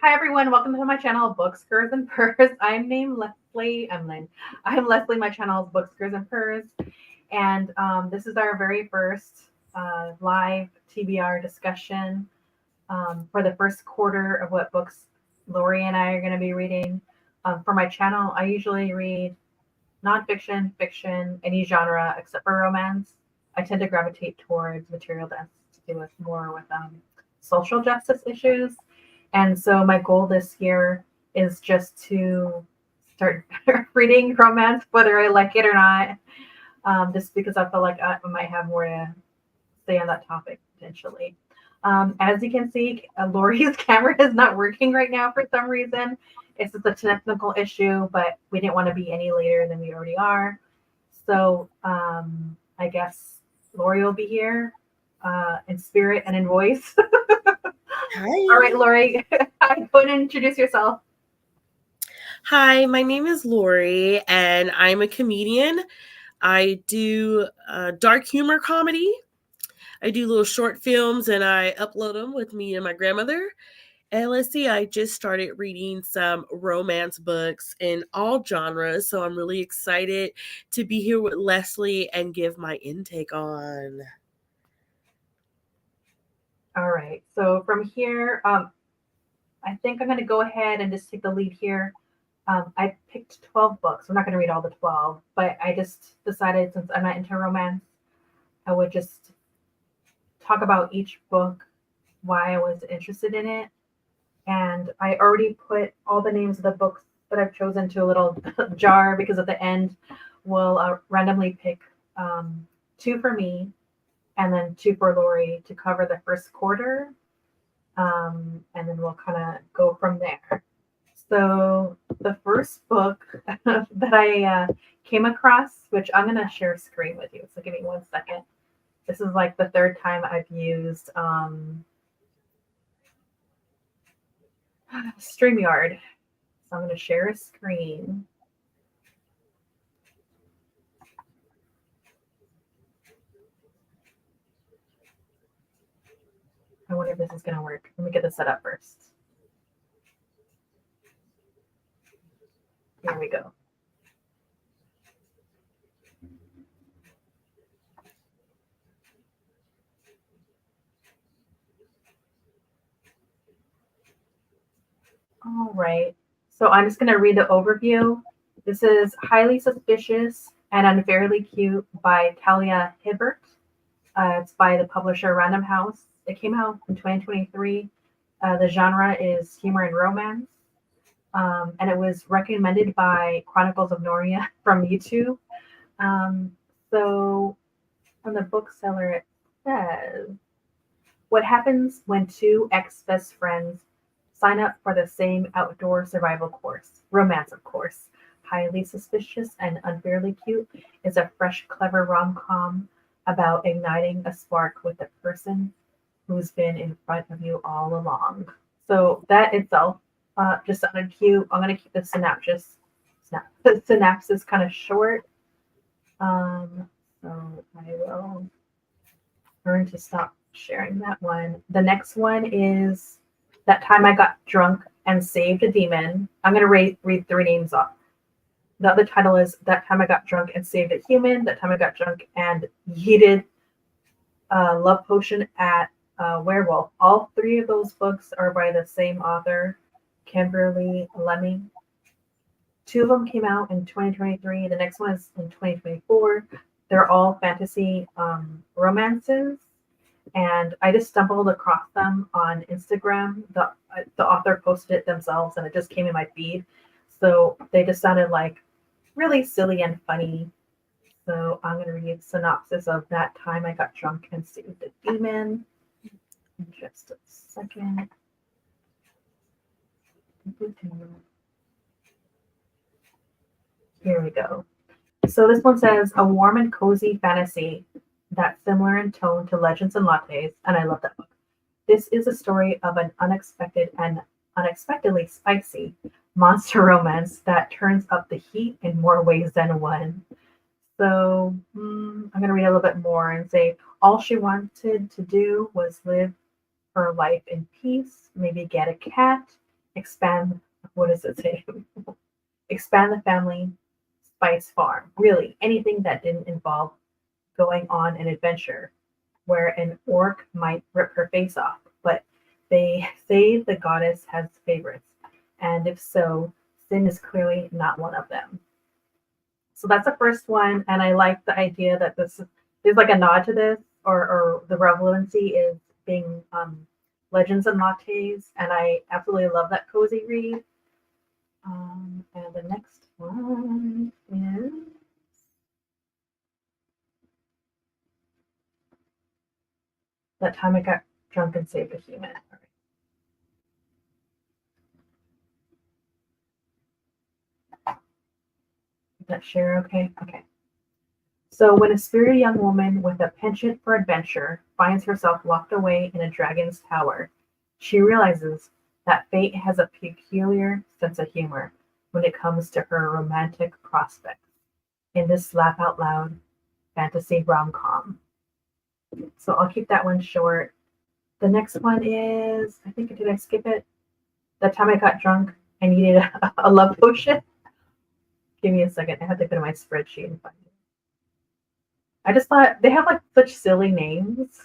Hi everyone, welcome to my channel, Books, Curves, and Purrs. I'm named Leslie. I'm Leslie. My channel is Books, Curves, and Purrs, and this is our very first live TBR discussion for the first quarter of what books Lori and I are going to be reading. For my channel, I usually read nonfiction, fiction, any genre except for romance. I tend to gravitate towards material that has to do with more with social justice issues. And so my goal this year is just to start reading romance, whether I like it or not, just because I feel like I might have more to say on that topic potentially. As you can see, Lori's camera is not working right now for some reason. It's just a technical issue, but we didn't want to be any later than we already are. So I guess Lori will be here in spirit and in voice. Hi. All right, Lori, go ahead and introduce yourself. Hi, my name is Lori, and I'm a comedian. I do dark humor comedy. I do little short films, and I upload them with me and my grandmother. And let's see, I just started reading some romance books in all genres, so I'm really excited to be here with Leslie and give my intake on. All right, so from here, I think I'm going to go ahead and just take the lead here. I picked 12 books. We're not going to read all the 12, but I just decided since I'm not into romance, I would just talk about each book, why I was interested in it. And I already put all the names of the books that I've chosen to a little jar because at the end, we'll randomly pick 2 for me and then 2 for Lori to cover the first quarter. And then we'll kind of go from there. So the first book that I came across, which I'm going to share a screen with you. So give me 1 second. This is like the 3rd time I've used StreamYard. So I'm going to share a screen. I wonder if this is going to work. Let me get this set up first. Here we go. All right. So I'm just going to read the overview. This is Highly Suspicious and Unfairly Cute by Talia Hibbert. It's by the publisher Random House. It came out in 2023. The genre is humor and romance. And it was recommended by Chronicles of Narnia from YouTube. So on the bookseller, it says, what happens when 2 ex-best friends sign up for the same outdoor survival course? Romance, of course. Highly Suspicious and Unfairly Cute is a fresh, clever rom-com about igniting a spark with the person who's been in front of you all along. So that itself just sounded cute. I'm going to keep the synopsis kind of short. So I will learn to stop sharing that one. The next one is That Time I Got Drunk and Saved a Demon. I'm going to read 3 names off. The other title is That Time I Got Drunk and Saved a Human. That Time I Got Drunk and Yeeted a Love Potion at a Werewolf. All 3 of those books are by the same author, Kimberly Lemming. 2 of them came out in 2023. The next one is in 2024. They're all fantasy romances. And I just stumbled across them on Instagram. The author posted it themselves, and it just came in my feed. So they just sounded like really silly and funny. So I'm going to read a synopsis of That Time I Got Drunk and Saved a Demon. In just a second. Here we go. So this one says, a warm and cozy fantasy that's similar in tone to Legends and Lattes, and I love that book. This is a story of an unexpected and unexpectedly spicy monster romance that turns up the heat in more ways than one. So I'm going to read a little bit more and say, all she wanted to do was live her life in peace, maybe get a cat, expand, what does it say? Expand the family spice farm. Really, anything that didn't involve going on an adventure where an orc might rip her face off. But they say the goddess has favorites, and if so, sin is clearly not one of them. So that's the first one, and I like the idea that there's like a nod to this, or the relevancy is being legends and lattes, and I absolutely love that cozy read. And the next one is That Time I Got Drunk and Saved a Human. All right. Is that share okay? Okay. So when a spirited young woman with a penchant for adventure finds herself locked away in a dragon's tower, she realizes that fate has a peculiar sense of humor when it comes to her romantic prospects in this laugh out loud fantasy rom-com. So I'll keep that one short. The next one is, I think, did I skip it? That Time I Got Drunk and Needed a Love Potion. Give me a second. I have to go to my spreadsheet and find it. I just thought they have like such silly names.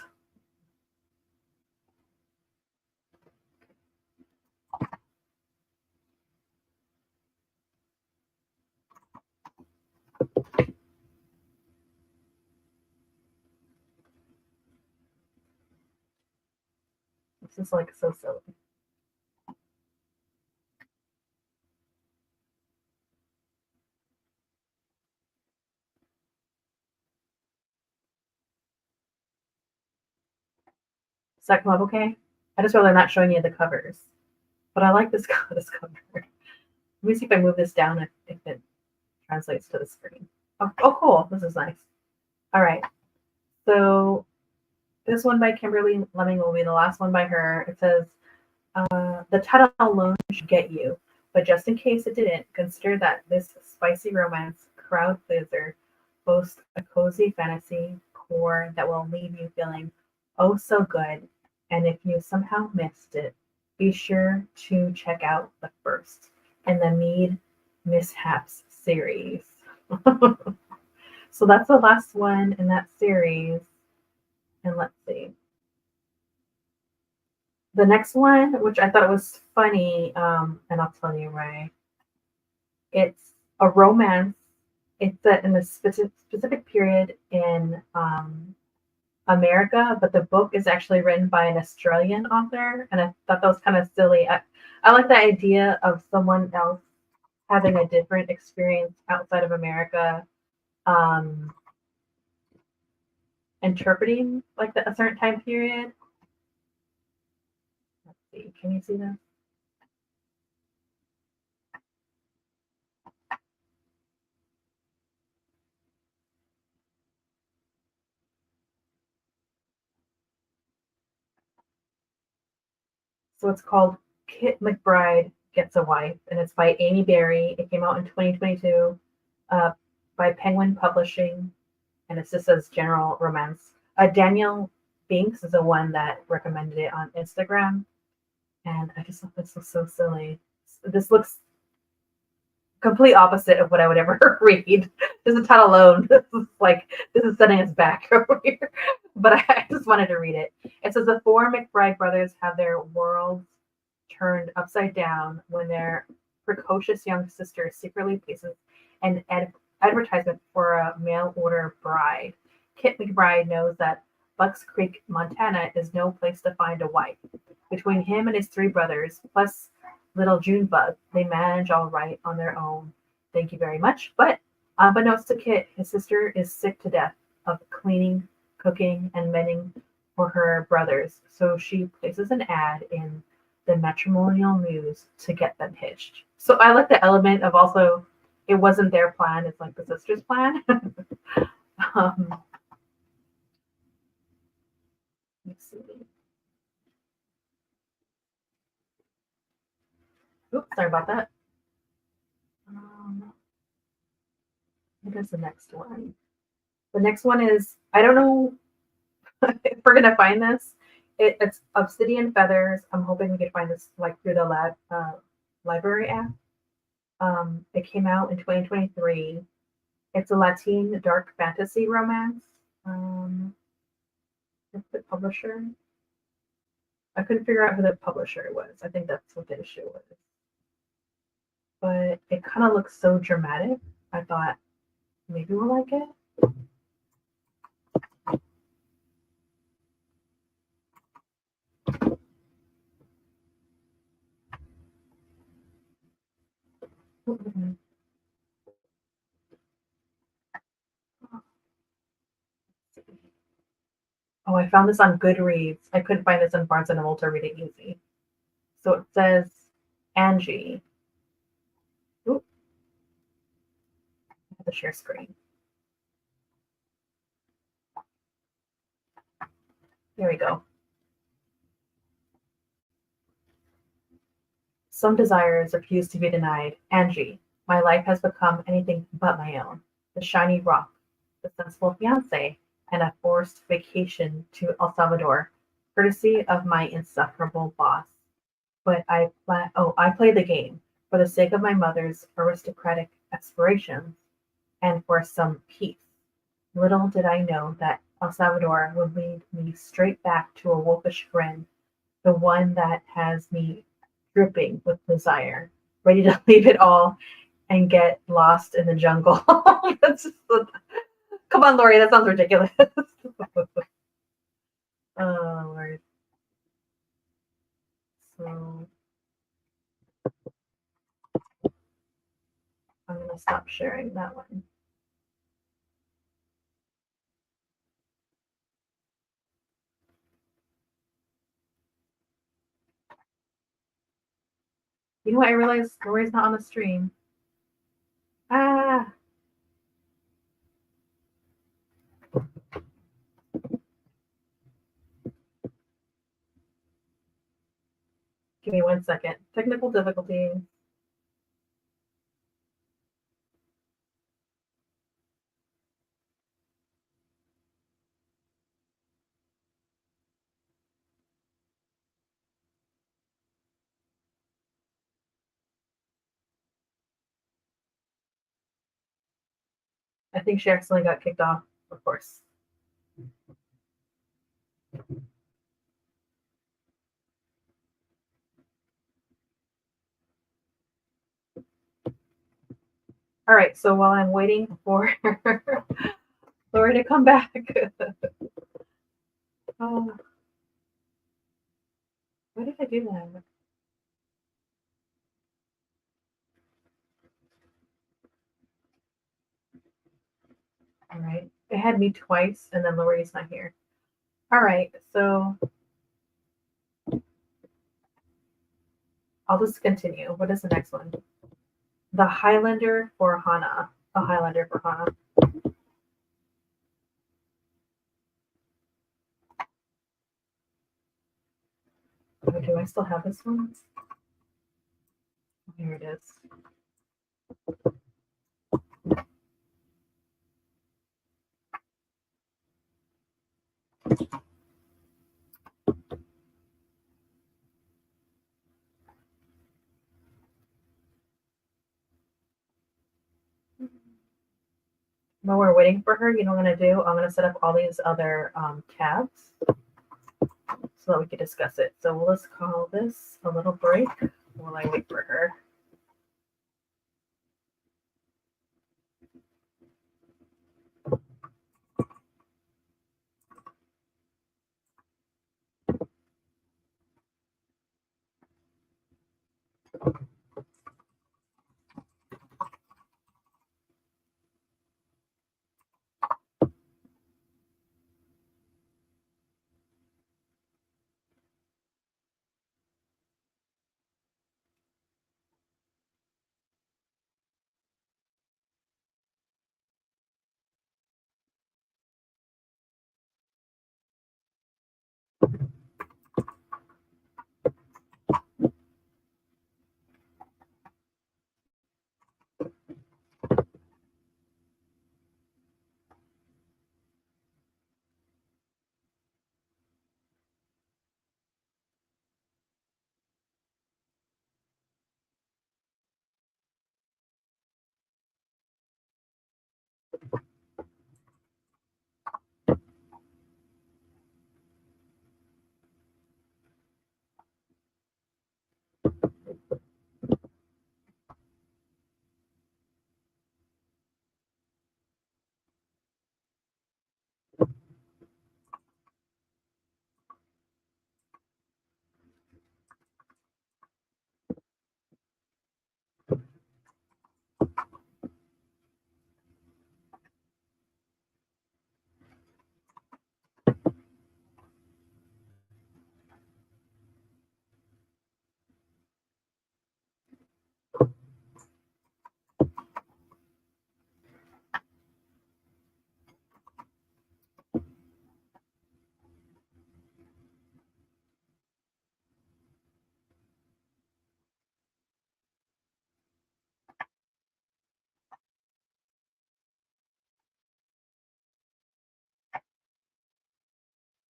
This is like so silly. Does that come up okay? I just rather not showing you the covers. But I like this cover. Let me see if I move this down if it translates to the screen. Oh, cool. This is nice. All right. So this one by Kimberly Lemming will be the last one by her. It says, the title alone should get you, but just in case it didn't, consider that this spicy romance crowd pleaser boasts a cozy fantasy core that will leave you feeling oh so good. And if you somehow missed it, be sure to check out the first in the Mead Mishaps series. So that's the last one in that series. And let's see. The next one, which I thought was funny, and I'll tell you why. It's a romance. It's set in a specific period in America, but the book is actually written by an Australian author, and I thought that was kind of silly. I like the idea of someone else having a different experience outside of America, interpreting like a certain time period. Let's see, can you see this? So it's called Kit McBride Gets a Wife, and it's by Amy Berry. It came out in 2022 by Penguin Publishing, and it's just as general romance. Daniel Binks is the one that recommended it on Instagram, and I just thought this was so silly. This looks complete opposite of what I would ever read. Just the title alone, this is setting us back over here. But I just wanted to read it. It says the four McBride brothers have their worlds turned upside down when their precocious young sister secretly places an advertisement for a mail order bride. Kit McBride knows that Bucks Creek, Montana is no place to find a wife. Between him and his three brothers, plus little Junebug, they manage all right on their own. Thank you very much. But unbeknownst to Kit, his sister is sick to death of cleaning, cooking, and mending for her brothers. So she places an ad in the matrimonial news to get them hitched. So I like the element of also, it wasn't their plan, it's like the sister's plan. Let's see. Oops, sorry about that. What is the next one? The next one is, I don't know if we're going to find this. It's Obsidian Feathers. I'm hoping we can find this like through the library app. It came out in 2023. It's a Latin dark fantasy romance. What's the publisher? I couldn't figure out who the publisher was. I think that's what the issue was. But it kind of looks so dramatic. I thought maybe we'll like it. Oh, I found this on Goodreads. I couldn't find this on Barnes and Noble to read it easy. So it says Angie. Oop. I have to share screen. There we go. Some desires refuse to be denied. Angie, my life has become anything but my own. The shiny rock, the sensible fiance, and a forced vacation to El Salvador, courtesy of my insufferable boss. But I play the game for the sake of my mother's aristocratic aspirations and for some peace. Little did I know that El Salvador would lead me straight back to a wolfish grin, the one that has me dripping with desire, ready to leave it all and get lost in the jungle. Come on, Lori, that sounds ridiculous. Oh, Lord. So I'm going to stop sharing that one. You know what? I realized Lori's not on the stream. Ah. Give me 1 second. Technical difficulty. I think she accidentally got kicked off, of course. All right, so while I'm waiting for Lori to come back. Oh, why did I do that? All right, it had me twice, and then Lori's not here. All right, so I'll just continue. What is the next one? The Highlander for Hana. A Highlander for Hana. Oh, do I still have this one? Here it is. While we're waiting for her, you know what I'm going to do? I'm going to set up all these other tabs so that we can discuss it. So we'll just call this a little break while I wait for her.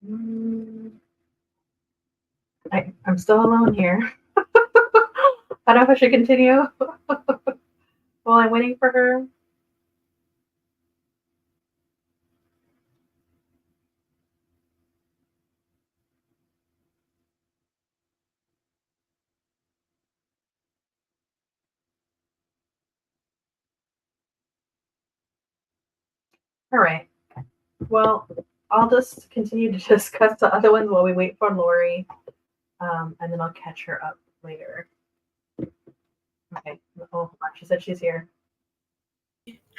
Mm, I'm still alone here. I don't know if I should continue while I'm waiting for her. All right. Well, I'll just continue to discuss the other ones while we wait for Lori, and then I'll catch her up later. Okay. Oh, hold on. She said she's here.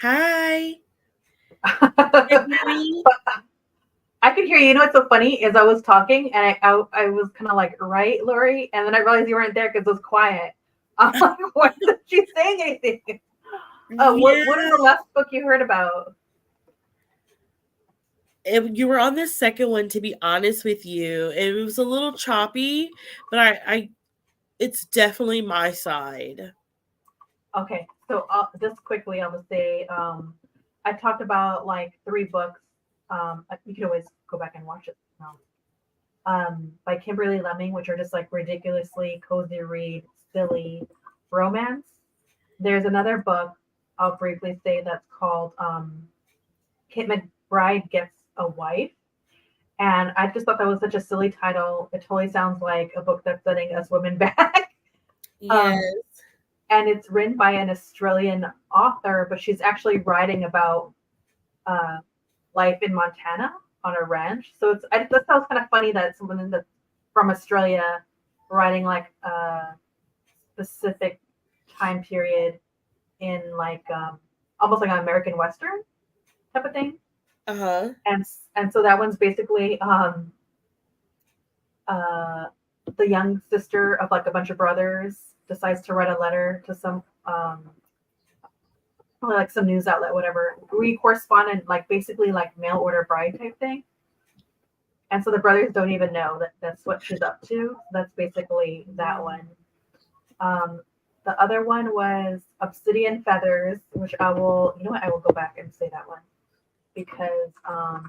Hi. I could hear you. You know what's so funny is I was talking and I was kind of like, right, Lori? And then I realized you weren't there because it was quiet. I'm like, why isn't she saying anything? Oh, what is the last book you heard about? You were on the second one, to be honest with you. It was a little choppy, but I it's definitely my side. Okay, so just quickly, I'm gonna say I talked about like 3 books. You can always go back and watch it. By Kimberly Lemming, which are just like ridiculously cozy read, silly romance. There's another book I'll briefly say that's called Kit McBride Gets a Wife. And I just thought that was such a silly title. It totally sounds like a book that's setting us women back. Yes. And it's written by an Australian author, but she's actually writing about life in Montana on a ranch. So that sounds kind of funny that someone that's from Australia writing like a specific time period in like almost like an American Western type of thing. And so that one's basically the young sister of like a bunch of brothers decides to write a letter to some probably like some news outlet, whatever. We correspond in like basically like mail order bride type thing. And so the brothers don't even know that that's what she's up to. That's basically that one. The other one was Obsidian Feathers, which I will go back and say that one because I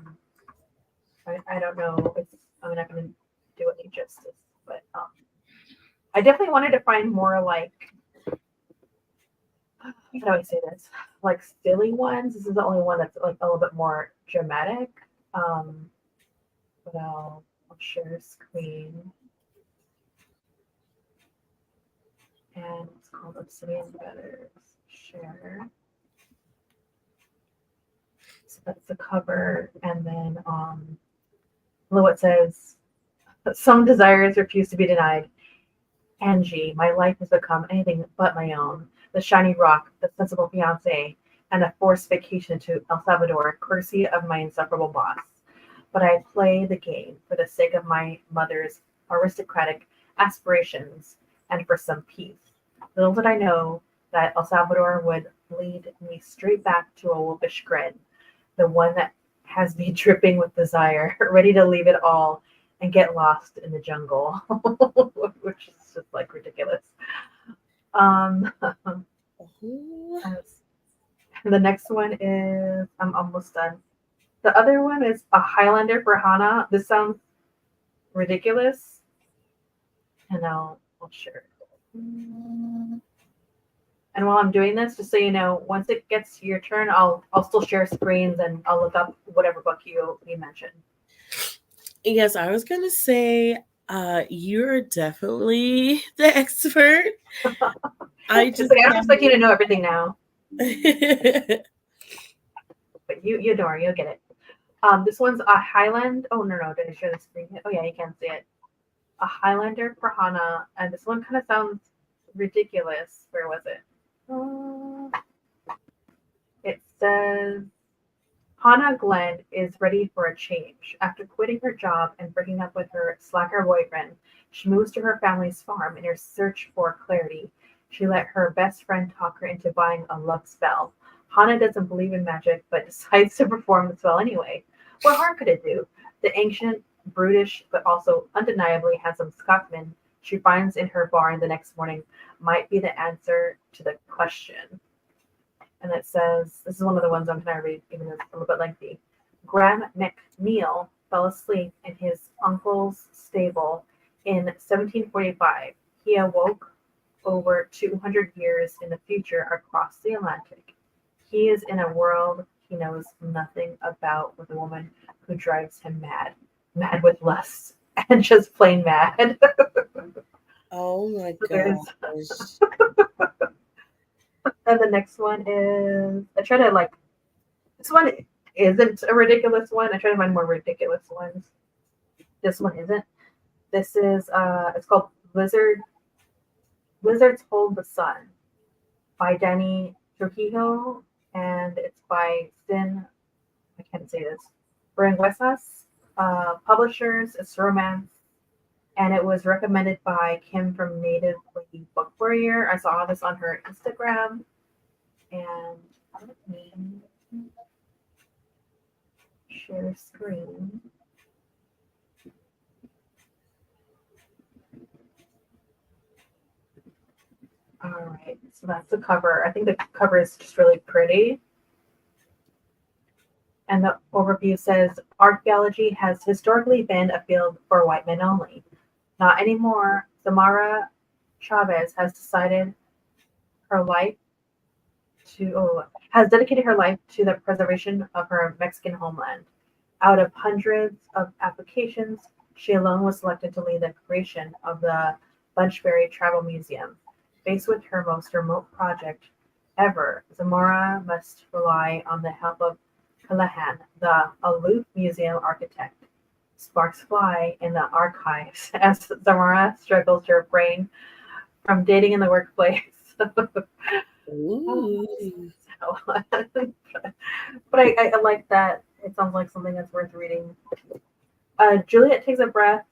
don't know. I'm not going to do it any justice, but I definitely wanted to find more like, how do I say this? Like silly ones. This is the only one that's like a little bit more dramatic. But I'll share screen. And it's called Obsidian Feathers. Share. So that's the cover. And then below it says, some desires refuse to be denied. Angie, my life has become anything but my own. The shiny rock, the sensible fiance, and a forced vacation to El Salvador, courtesy of my insufferable boss. But I play the game for the sake of my mother's aristocratic aspirations and for some peace. Little did I know that El Salvador would lead me straight back to a wolfish grin, the one that has me dripping with desire, ready to leave it all and get lost in the jungle, which is just like ridiculous. The next one is, I'm almost done. The other one is A Highlander for Hannah. This sounds ridiculous, and I'll share it. And while I'm doing this, just so you know, once it gets to your turn, I'll still share screens and I'll look up whatever book you mentioned. Yes, I was gonna say you're definitely the expert. I don't expect you to know everything now. But you adore, you'll get it. This one's a Highland. Oh no, did I share the screen? Oh yeah, you can see it. A Highlander for Hannah, and this one kind of sounds ridiculous. Where was it? It says Hannah Glenn is ready for a change. After quitting her job and breaking up with her slacker boyfriend, she moves to her family's farm in her search for clarity. She let her best friend talk her into buying a love spell. Hannah doesn't believe in magic, but decides to perform the spell anyway. What harm could it do? The ancient, brutish, but also undeniably handsome Scotsman she finds in her barn the next morning might be the answer to the question. And it says, this is one of the ones I'm going to read, even though it's a little bit lengthy. Graham McNeil fell asleep in his uncle's stable in 1745. He awoke over 200 years in the future across the Atlantic. He is in a world he knows nothing about with a woman who drives him mad, mad with lust, and just plain mad. Oh my There's- gosh. And the next one is I try to like this one isn't a ridiculous one. I try to find more ridiculous ones. This one isn't. This is it's called Lizards Hold the Sun by Danny Trujillo, and it's by Sin, I can't say this, Berengüesas, publishers, it's romance, and it was recommended by Kim from Native Lady Book Warrior. I saw this on her Instagram, and let me share screen. All right, so that's the cover. I think the cover is just really pretty. And the overview says, archaeology has historically been a field for white men only. Not anymore. Samara Chavez has dedicated her life to the preservation of her Mexican homeland. Out of hundreds of applications, she alone was selected to lead the creation of the Bunchberry Travel Museum. Faced with her most remote project ever, Zamora must rely on the help of Callahan, the aloof museum architect. Sparks fly in the archives as Zamora struggles to refrain from dating in the workplace. Ooh. But I like that. It sounds like something that's worth reading. Juliet Takes a Breath.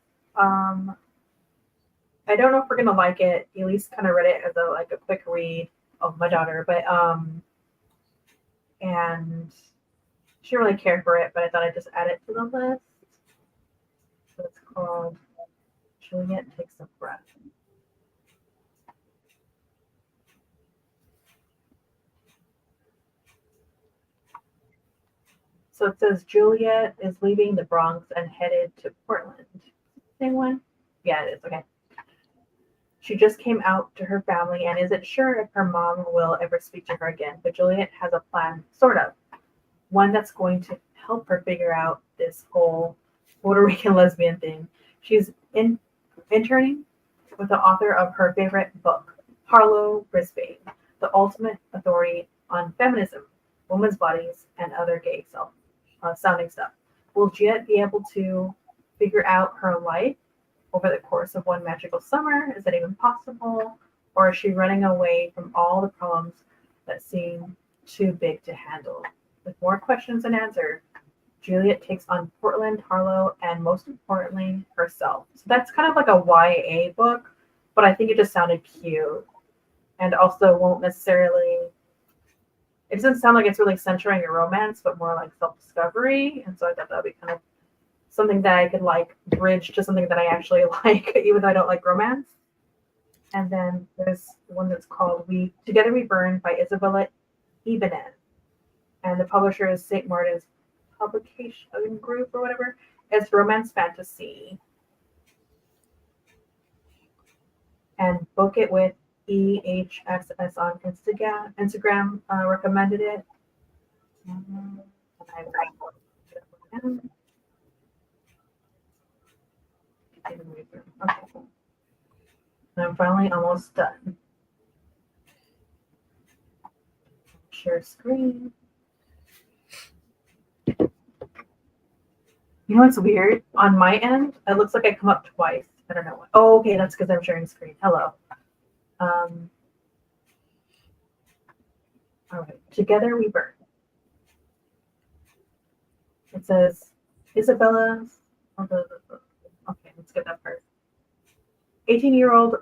I don't know if we're gonna like it. Elise kind of read it as a quick read of my daughter, but and she didn't really care for it, but I thought I'd just add it to the list. So it's called Juliet Takes a Breath. So it says Juliet is leaving the Bronx and headed to Portland. Same one? Yeah, it is. Okay. She just came out to her family and isn't sure if her mom will ever speak to her again. But Juliet has a plan, sort of. One that's going to help her figure out this whole Puerto Rican lesbian thing. She's interning with the author of her favorite book, Harlow Brisbane, the ultimate authority on feminism, women's bodies, and other gay sounding stuff. Will Juliet be able to figure out her life over the course of one magical summer? Is that even possible? Or is she running away from all the problems that seem too big to handle? With more questions than answers, Juliet takes on Portland, Harlow, and most importantly, herself. So that's kind of like a YA book, but I think it just sounded cute. And also won't necessarily, it doesn't sound like it's really centering a romance, but more like self-discovery. And so I thought that would be kind of something that I could like bridge to something that I actually like, even though I don't like romance. And then there's one that's called Together We Burn by Isabella Ibanez. And the publisher is St. Martin's Publication Group or whatever. It's romance fantasy. And Book It with EHSS on Instagram recommended it. Okay. And I'm finally almost done. Share screen. You know what's weird? On my end, it looks like I come up twice. I don't know what. Oh, okay, that's because I'm sharing screen. Hello. All right. Together We Burn. It says Isabella's. Okay, let's get that part. 18-year-old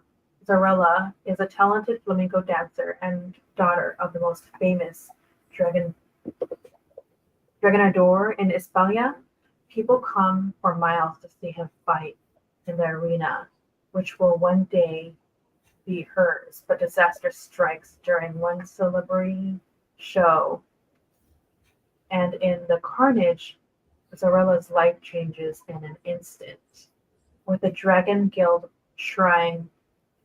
Zarella is a talented flamenco dancer and daughter of the most famous dragonador in España. People come for miles to see him fight in the arena, which will one day be hers, but disaster strikes during one celebrity show. And in the carnage, Zorella's life changes in an instant. With the Dragon Guild trying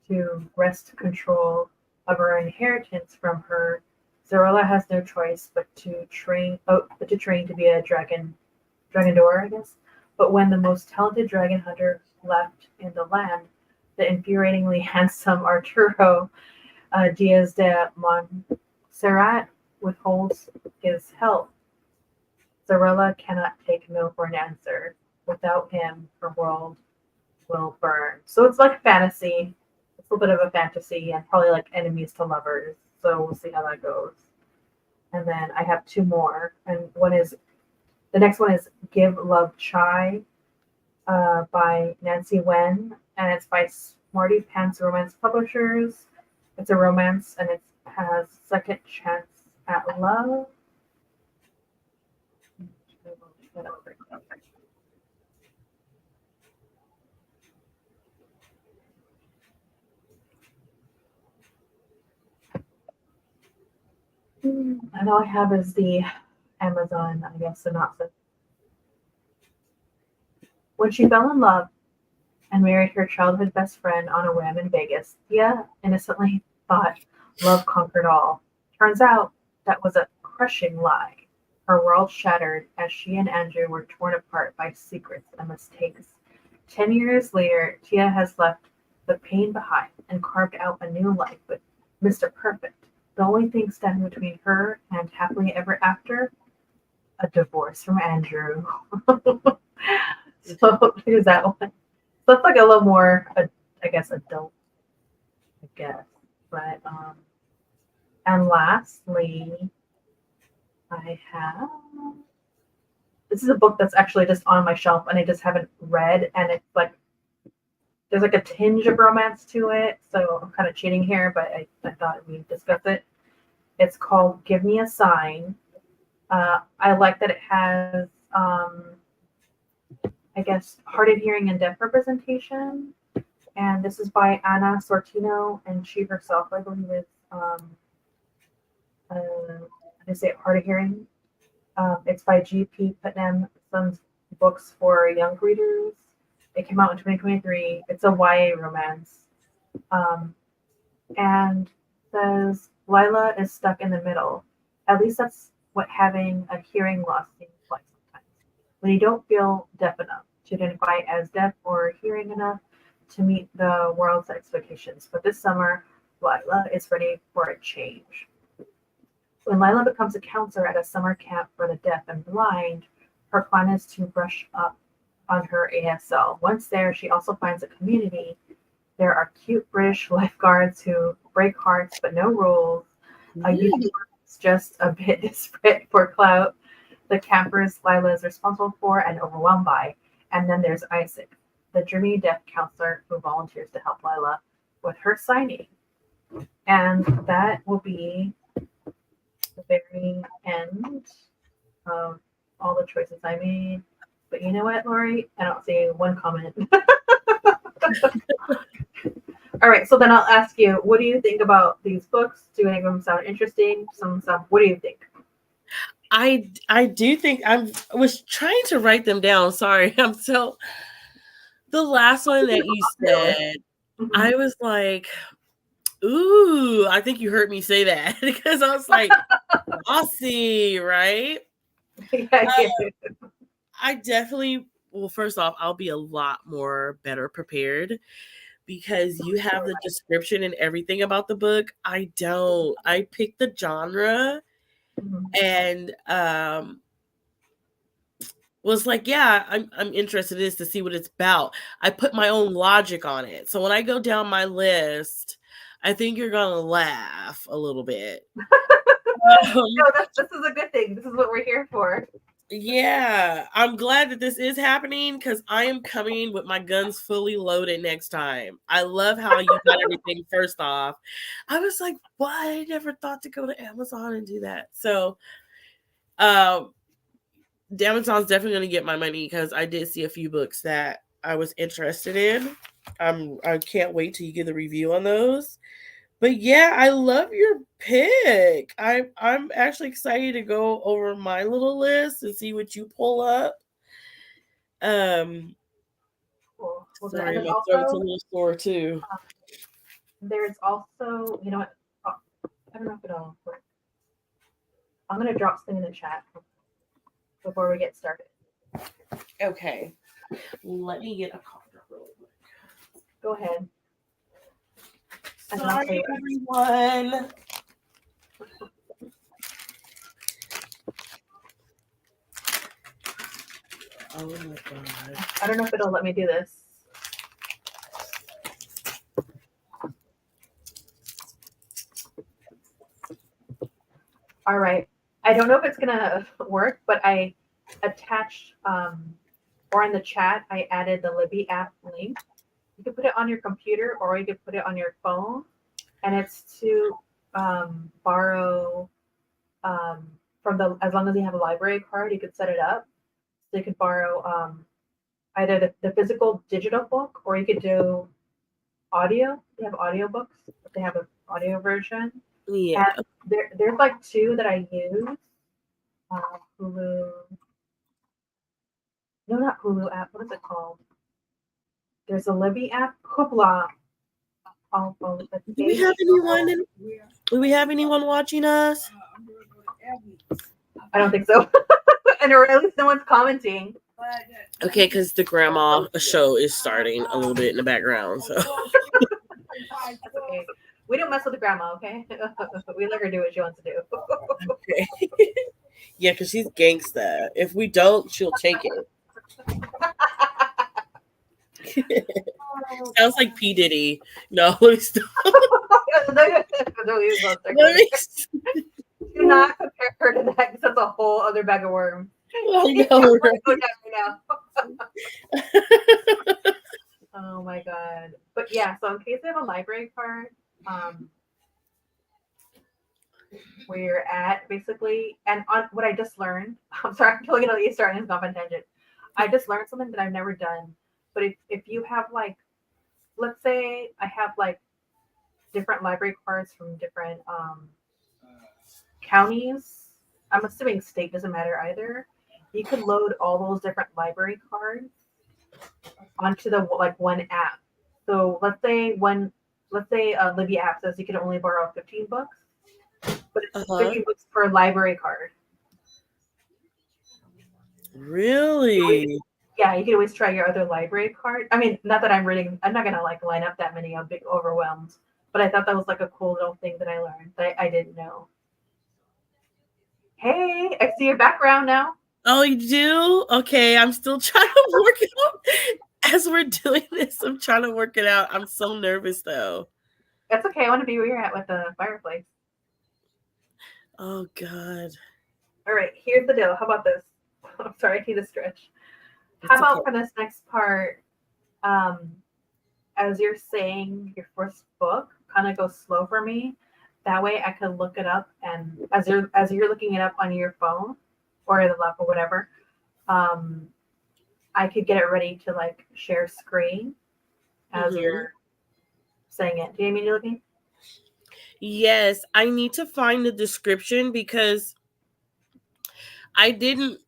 to wrest control of her inheritance from her, Zorella has no choice but to train to be a Dragondoor, I guess. But when the most talented dragon hunter left in the land, the infuriatingly handsome Arturo Diaz de Montserrat withholds his help. Zorella cannot take no for an answer. Without him, her world will burn. So it's like fantasy. It's a little bit of a fantasy and probably like enemies to lovers. So we'll see how that goes. And then I have two more. And the next one is Give Love Chai by Nancy Wen. And it's by Smarty Pants Romance Publishers. It's a romance and it has Second Chance at Love. And all I have is the Amazon, I guess, synopsis. When she fell in love and married her childhood best friend on a whim in Vegas, Thea innocently thought love conquered all. Turns out that was a crushing lie. Her world shattered as she and Andrew were torn apart by secrets and mistakes. 10 years later, Tia has left the pain behind and carved out a new life with Mr. Perfect. The only thing standing between her and happily ever after, a divorce from Andrew. So there's that one. So it's like a little more, I guess, adult, I guess. But and lastly, I have this is a book that's actually just on my shelf and I just haven't read, and it's like there's like a tinge of romance to it, so I'm kind of cheating here, but I thought we'd discuss it. It's called Give Me a Sign. I like that it has, I guess, hard of hearing and deaf representation. And this is by Anna Sortino, and she herself, I believe, is, I say hard of hearing. It's by G.P. Putnam Sons Books for Young Readers. It came out in 2023. It's a YA romance. And says, Lila is stuck in the middle. At least that's what having a hearing loss seems like sometimes. When you don't feel deaf enough to identify as deaf or hearing enough to meet the world's expectations. But this summer, Lila is ready for a change. When Lila becomes a counselor at a summer camp for the deaf and blind, her plan is to brush up on her ASL. Once there, she also finds a community. There are cute British lifeguards who break hearts but no rules. A YouTuber is just a bit desperate for clout. The campers Lila is responsible for and overwhelmed by. And then there's Isaac, the dreamy deaf counselor who volunteers to help Lila with her signing. And that will be the very end of all the choices I made. But you know what, Lori? I don't see one comment. All right, so then I'll ask you, what do you think about these books? Do any of them sound interesting? Some stuff. What do you think? I do think I was trying to write them down. Sorry, the last one that you said, I was like, ooh, I think you heard me say that because I was like, bossy, right? I definitely, well, first off, I'll be a lot more better prepared because you have the description and everything about the book. I don't. I picked the genre and was like, yeah, I'm interested in this to see what it's about. I put my own logic on it. So when I go down my list, I think you're gonna laugh a little bit. No, this is a good thing. This is what we're here for. Yeah, I'm glad that this is happening because I am coming with my guns fully loaded next time. I love how you got everything first off. I was like, what? I never thought to go to Amazon and do that. So, Amazon's definitely going to get my money because I did see a few books that I was interested in. I can't wait till you get the review on those. But yeah, I love your pick. I'm actually excited to go over my little list and see what you pull up. Cool. And Sorry, then my throat's a also, little sore too. there's also, you know what? I don't know if it'll work. I'm gonna drop something in the chat before we get started. Okay. Let me get a cough drop real quick. Go ahead. And then Sorry, everyone. Oh my god. I don't know if it'll let me do this. All right. I don't know if it's gonna work, but I attached or in the chat I added the Libby app link. You can put it on your computer or you can put it on your phone, and it's to borrow from the, as long as you have a library card, you could set it up. So you could borrow either the physical digital book or you could do audio. They have audiobooks, but they have an audio version. Yeah. And there's like two that I use. Hulu. No, not Hulu app. What is it called? There's a Libby app. Hoopla. Do we have anyone? Do we have anyone watching us? I don't think so. And or at least no one's commenting. Okay, because the grandma show is starting a little bit in the background. So That's okay. We don't mess with the grandma, okay? We let her do what she wants to do. okay. Yeah, because she's gangsta. If we don't, she'll take it. Sounds like P. Diddy. No, let me stop. Do not compare her to that because that's a whole other bag of worms. I know. Go down right now. Oh my god. But yeah, so in case you have a library card, where you're at basically, and on what I just learned, I'm sorry, I'm looking at the Easter and it's not a tangent. I just learned something that I've never done. But if you have like, let's say I have like different library cards from different counties. I'm assuming state doesn't matter either. You could load all those different library cards onto the like one app. So let's say Libby app says you can only borrow 15 books, but it's 15 books per library card. Really? Yeah, you can always try your other library card. I mean, not that I'm not gonna like line up that many. I'm big overwhelmed. But I thought that was like a cool little thing that I learned that I didn't know. Hey, I see your background now. Oh, you do? Okay, I'm still trying to work it out. As we're doing this, I'm trying to work it out. I'm so nervous though. That's okay. I want to be where you're at with the fireplace. Oh God. All right, here's the deal. How about this? I'm sorry, I need a stretch. How about for this next part, as you're saying your first book, kind of go slow for me. That way I can look it up, and as you're looking it up on your phone or the laptop or whatever, I could get it ready to like share screen as you're saying it. Do you mean looking? Yes, I need to find the description because I didn't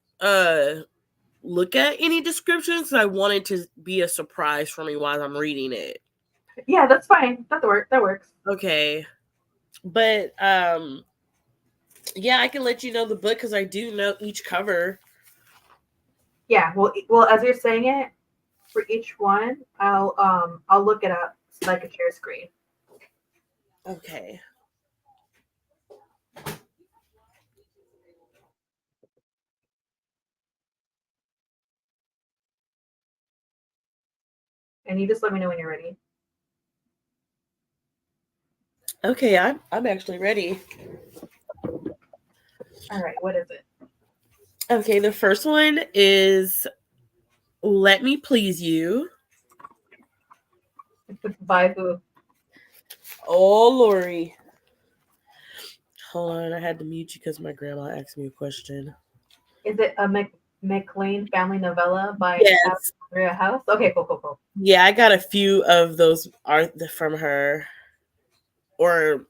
look at any descriptions. I wanted to be a surprise for me while I'm reading it. Yeah, that's fine. That works. Okay. But yeah, I can let you know the book because I do know each cover. Yeah, well, as you're saying it, for each one, I'll look it up so I can share screen. Okay. And you just let me know when you're ready. Okay, I'm actually ready. All right, what is it? Okay, the first one is Let Me Please You. By who? Oh, Lori. Hold on, I had to mute you because my grandma asked me a question. Is it a McLean family novella by Yes. House? Okay, cool. Yeah, I got a few of those art from her. Or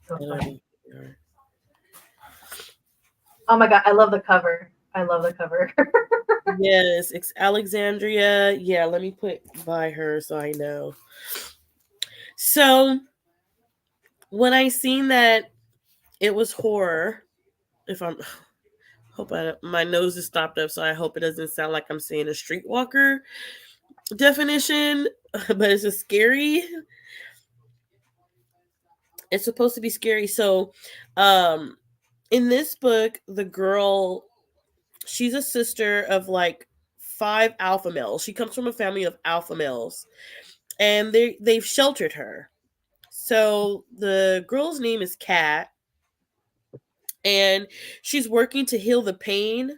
so funny. Oh my god, I love the cover. I love the cover. Yes, it's Alexandria. Yeah, let me put by her so I know. So when I seen that it was horror, if I'm hope my nose is stopped up, so I hope it doesn't sound like I'm saying a streetwalker definition, but it's a scary. It's supposed to be scary. So, in this book, the girl, she's a sister of like 5 alpha males. She comes from a family of alpha males, and they've sheltered her. So the girl's name is Kat, and she's working to heal the pain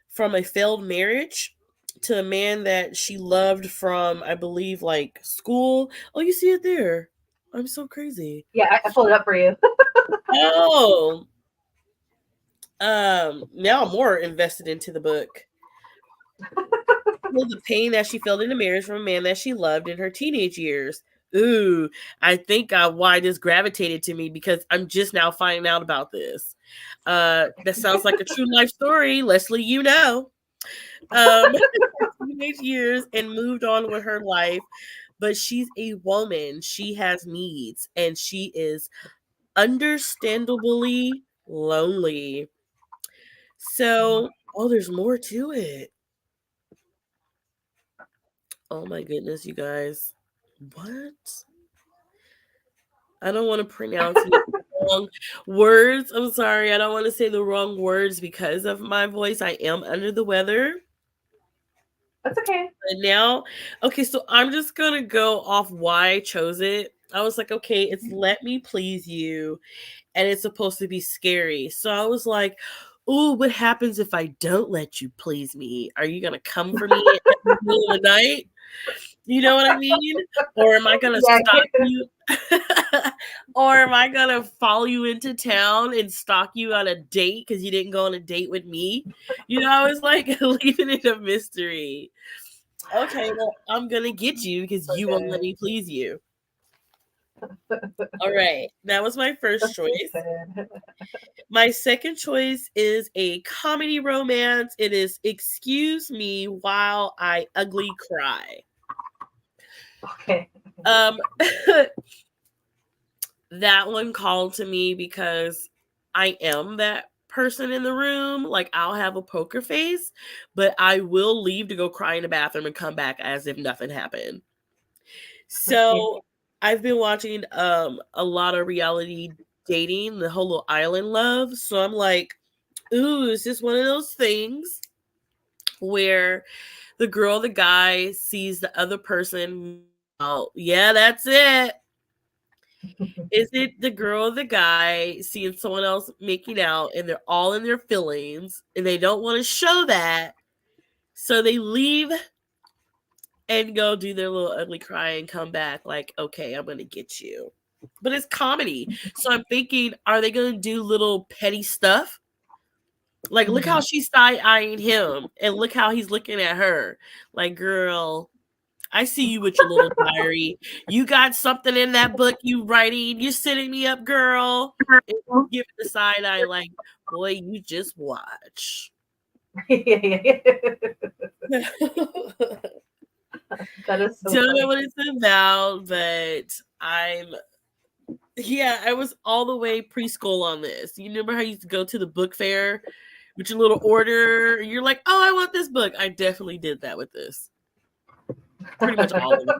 from a failed marriage to a man that she loved from, I believe, like school. Oh, you see it there. I'm so crazy. Yeah, I pulled it up for you. Oh. Now I'm more invested into the book. The pain that she felt in the marriage from a man that she loved in her teenage years. Ooh, I think why this gravitated to me, because I'm just now finding out about this. That sounds like a true life story, Leslie. You know, teenage years and moved on with her life, but she's a woman. She has needs, and she is understandably lonely. So, oh, there's more to it. Oh my goodness, you guys. What? I don't want to pronounce the wrong words. I'm sorry. I don't want to say the wrong words because of my voice. I am under the weather. That's okay. And now, okay, so I'm just going to go off why I chose it. I was like, okay, it's Let Me Please You, and it's supposed to be scary. So I was like, ooh, what happens if I don't let you please me? Are you going to come for me in the middle of the night? You know what I mean? Or am I going to stalk you? Or am I going to follow you into town and stalk you on a date because you didn't go on a date with me? You know, I was like leaving it a mystery. Okay, well, I'm going to get you because you won't let me please you. All right, that was my first choice. My second choice is a comedy romance. It is Excuse Me While I Ugly Cry. Okay. That one called to me because I am that person in the room. Like, I'll have a poker face, but I will leave to go cry in the bathroom and come back as if nothing happened. So I've been watching a lot of reality dating, the whole little island love. So I'm like, ooh, is this one of those things where the girl, the guy sees the other person? Oh, yeah, that's it. Is it the girl, the guy seeing someone else making out and they're all in their feelings and they don't want to show that? So they leave and go do their little ugly cry and come back like, okay, I'm going to get you. But it's comedy. So I'm thinking, are they going to do little petty stuff? Like, look how she's side-eyeing him and look how he's looking at her. Like, girl, I see you with your little diary. You got something in that book you writing. You're setting me up, girl. And you give it the side eye like, boy, you just watch. That is so Don't funny. know what it's about, but I was all the way preschool on this. You remember how you used to go to the book fair with your little order? You're like, oh, I want this book. I definitely did that with this. Pretty much all of them.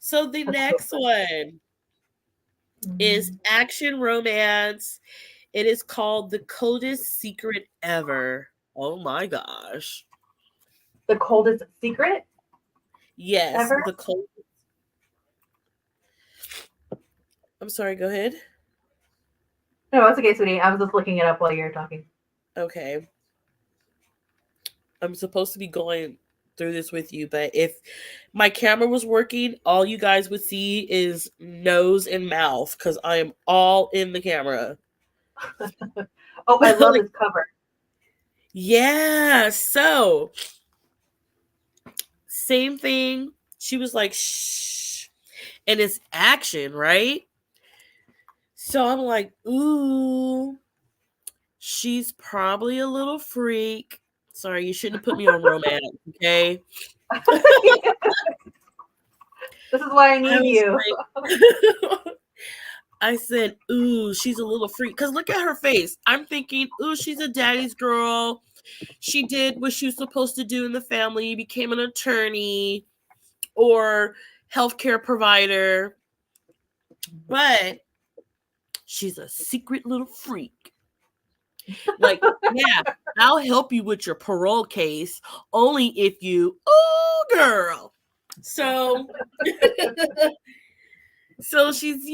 So the next one is action romance. It is called The Coldest Secret Ever. Oh my gosh. The Coldest Secret? Yes, Ever? the coldest. I'm sorry, go ahead. No, it's okay, sweetie. I was just looking it up while you were talking. Okay. I'm supposed to be going through this with you, but if my camera was working, all you guys would see is nose and mouth because I am all in the camera. Oh, I love this cover. Yeah, so same thing. She was like, shh. And it's action, right? So I'm like, ooh. She's probably a little freak. Sorry, you shouldn't have put me on romance, okay? This is why I I need was you. like, I said, ooh, she's a little freak. Because look at her face. I'm thinking, ooh, she's a daddy's girl. She did what she was supposed to do in the family, became an attorney or healthcare provider. But she's a secret little freak. Like, yeah, I'll help you with your parole case only if you, oh, girl. So, so she's,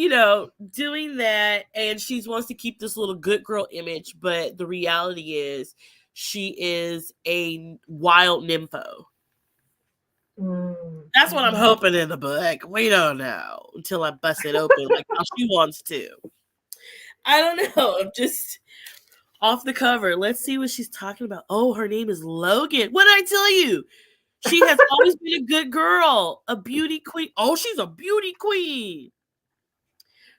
doing that, and she wants to keep this little good girl image, but the reality is she is a wild nympho. That's what I'm hoping in the book. We don't know until I bust it open like how she wants to. I don't know. I'm just off the cover. Let's see what she's talking about. Oh, her name is Logan. What did I tell you? She has always been a good girl, a beauty queen. Oh, she's a beauty queen.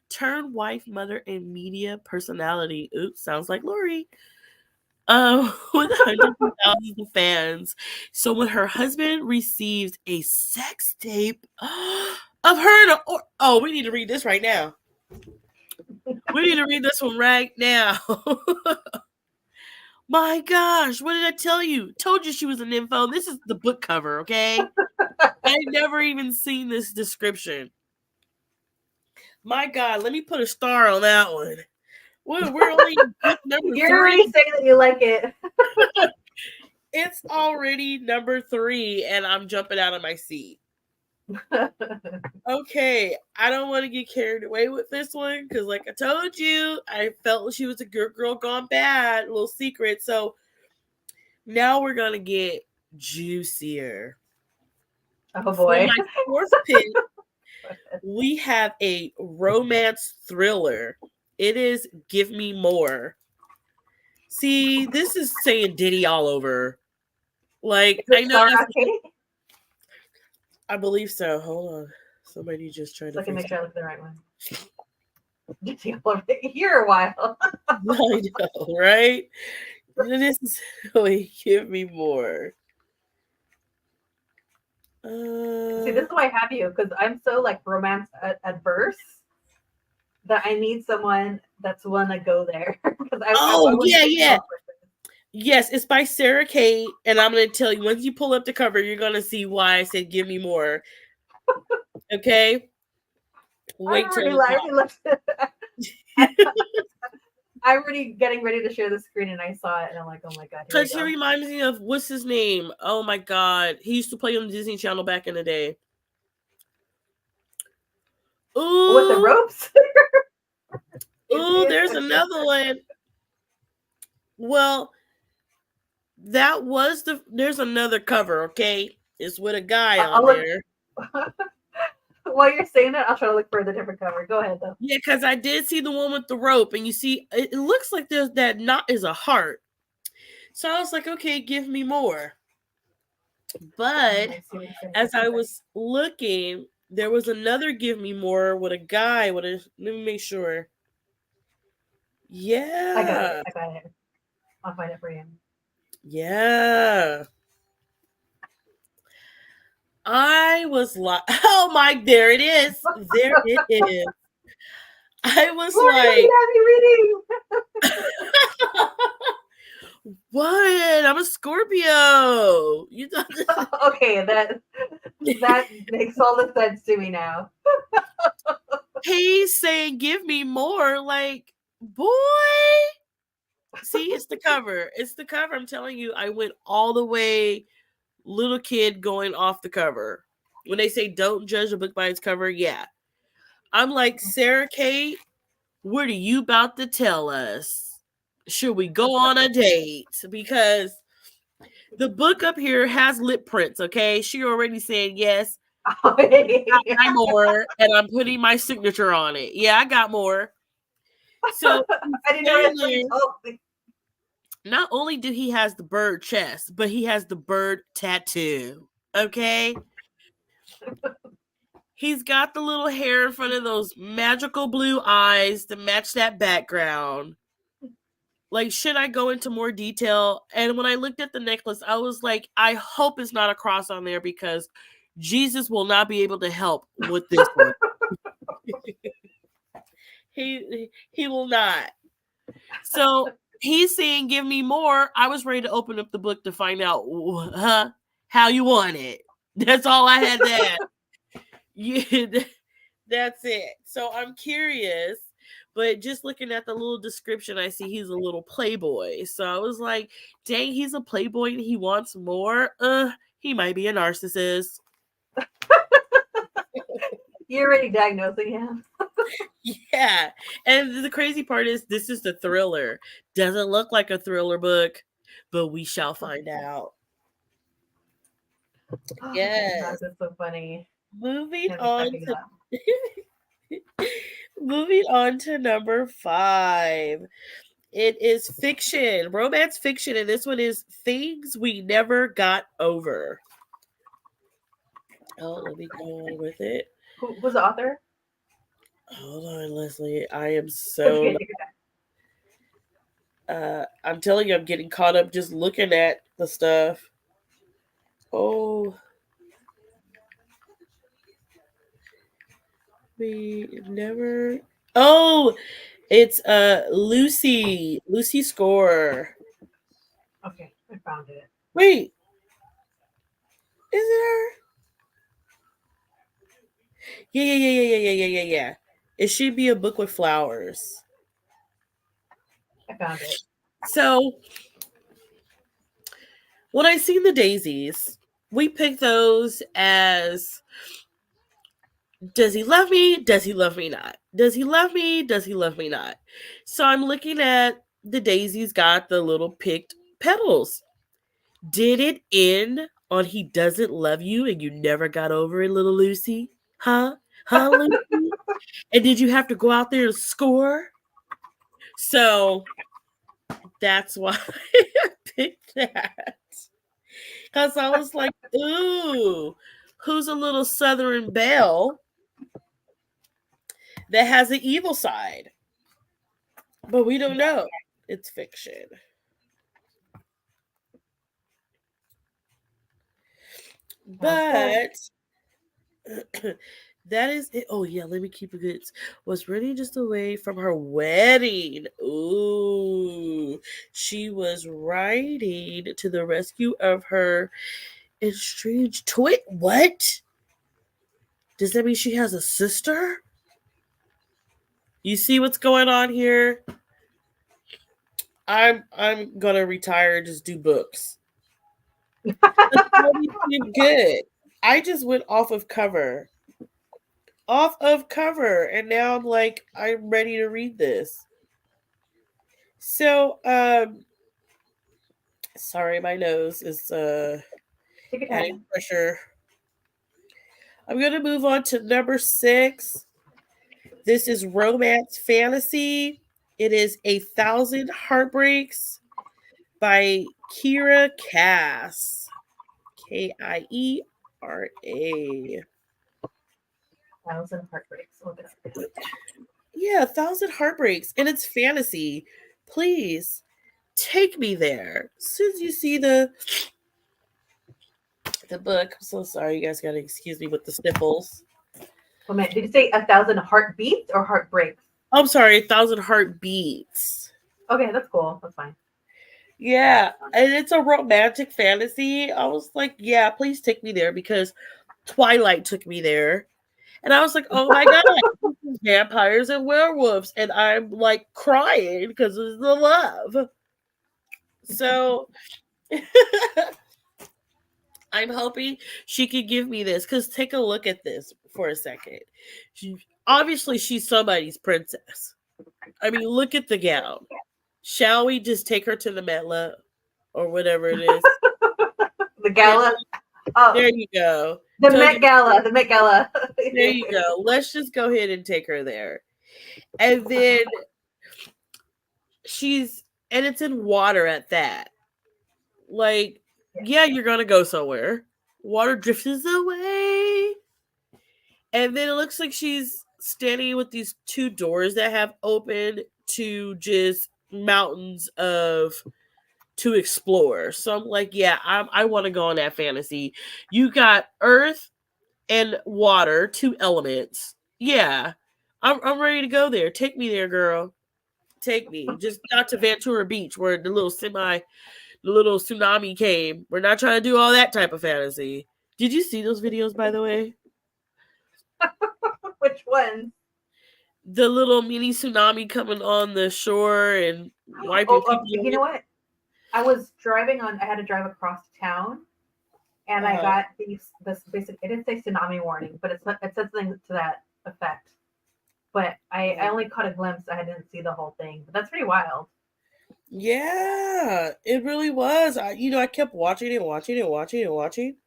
Turned wife, mother, and media personality. Oops, sounds like Lori. With hundreds of thousands of fans. So when her husband receives a sex tape of her, we need to read this right now. We need to read this one right now. My gosh, what did I tell you? Told you she was an nympho. This is the book cover, okay? I never even seen this description. My God, let me put a star on that one. We're only book number You're 3. already saying that you like it. It's already number 3, and I'm jumping out of my seat. Okay, I don't want to get carried away with this one because, like I told you, I felt she was a good girl gone bad, a little secret. So now we're gonna get juicier. Oh For boy. my 4th pick, we have a romance thriller. It is Give Me More. See, this is saying Diddy all over. Like, I know that's I believe so. Hold on. Somebody just tried to make sure I look at the right one. You're a while. I know, right? This is really Give Me More. See, this is why I have you, because I'm so like romance adverse that I need someone that's wanna go there. Yeah. Yes, it's by Sarah Kate, and I'm going to tell you, once you pull up the cover, you're going to see why I said Give Me More. Okay? Wait till I'm already getting ready to share the screen, and I saw it, and I'm like, oh my God. Because he reminds me of, what's his name? Oh my God. He used to play on the Disney Channel back in the day. Ooh. With the ropes? Ooh, there's another one. Well, there's another cover, okay? It's with a guy on there. While you're saying that, I'll try to look for the different cover. Go ahead, though. Yeah, because I did see the one with the rope, and you see, it looks like there's that knot is a heart. So I was like, okay, give me more. But as I was looking, there was another Give Me More with a guy with a, let me make sure. Yeah. I got it. I'll find it for you. Yeah. I was like, oh my, there it is. There it is. I was like, what? I'm a Scorpio. You okay, that makes all the sense to me now. He's saying, give me more. Like, boy. See, it's the cover. It's the cover. I'm telling you, I went all the way little kid going off the cover. When they say don't judge a book by its cover, yeah. I'm like, Sarah Kate, what are you about to tell us? Should we go on a date? Because the book up here has lip prints, okay? She already said yes. I got more, and I'm putting my signature on it. Yeah, I got more. So I didn't know not only do he has the bird chest, but he has the bird tattoo. Okay? He's got the little hair in front of those magical blue eyes to match that background. Like, should I go into more detail? And when I looked at the necklace, I was like, I hope it's not a cross on there because Jesus will not be able to help with this one. He will not. So he's saying, give me more. I was ready to open up the book to find out how you want it. That's all I had to ask. Yeah, that's it. So I'm curious, but just looking at the little description, I see he's a little playboy. So I was like, dang, he's a playboy and he wants more. He might be a narcissist. You're already diagnosing him. Yeah. And the crazy part is this is the thriller. Doesn't look like a thriller book, but we shall find out. Oh, Yes. that's so funny. Moving on to number 5. It is fiction, romance fiction, and this one is Things We Never Got Over. Oh, let me go on with it. Who's the author? Hold on, Leslie. I am so... I'm telling you, I'm getting caught up just looking at the stuff. Oh. We never... Oh! It's Lucy Score. Okay, I found it. Wait. Is it her? Yeah. It should be a book with flowers. I found it. So, when I seen the daisies, we picked those as does he love me? Does he love me not? Does he love me? Does he love me not? So I'm looking at the daisies got the little picked petals. Did it end on he doesn't love you and you never got over it, little Lucy? Huh, Lucy? And did you have to go out there and score? So that's why I picked that. Because I was like, ooh, who's a little Southern belle that has an evil side? But we don't know. It's fiction. But that is it. Oh, yeah, let me keep it. Was running just away from her wedding. Ooh, she was riding to the rescue of her estranged twin. What? Does that mean she has a sister? You see what's going on here? I'm gonna retire and just do books. Good. I just went off of cover, and now I'm like, I'm ready to read this. So, sorry, my nose is adding pressure. I'm gonna move on to number 6. This is romance fantasy. It is 1,000 Heartbreaks by Kiera Cass. Kiera. 1,000 Heartbreaks. Yeah, 1,000 Heartbreaks, and it's fantasy. Please take me there. As soon as you see the book, I'm so sorry, you guys gotta excuse me with the sniffles. Oh man, did you say 1,000 heartbeats or heartbreaks? I'm sorry, 1,000 Heartbeats. Okay, that's cool. That's fine. Yeah, and it's a romantic fantasy. I was like, yeah, please take me there because Twilight took me there. And I was like, oh my God, vampires and werewolves. And I'm like crying because of the love. So I'm hoping she could give me this because take a look at this for a second. Obviously, she's somebody's princess. I mean, look at the gown. Shall we just take her to the Met or whatever it is? The gala? Oh, there you go. The Met Gala. The Met Gala. There you go. Let's just go ahead and take her there. And then and it's in water at that. Like, yeah, you're going to go somewhere. Water drifts away. And then it looks like she's standing with these 2 doors that have opened to just mountains to explore. So I'm like, yeah, I want to go on that fantasy. You got earth and water, 2 elements. Yeah, I'm ready to go there. Take me there, girl. Take me. Just not to Ventura Beach where the little tsunami came. We're not trying to do all that type of fantasy. Did you see those videos, by the way? Which one? The little mini tsunami coming on the shore and wiping people You know what? I had to drive across town, and I got this basic. It didn't say tsunami warning, but it said something to that effect. But I only caught a glimpse. I didn't see the whole thing. But that's pretty wild. Yeah, it really was. I kept watching and watching and watching and watching.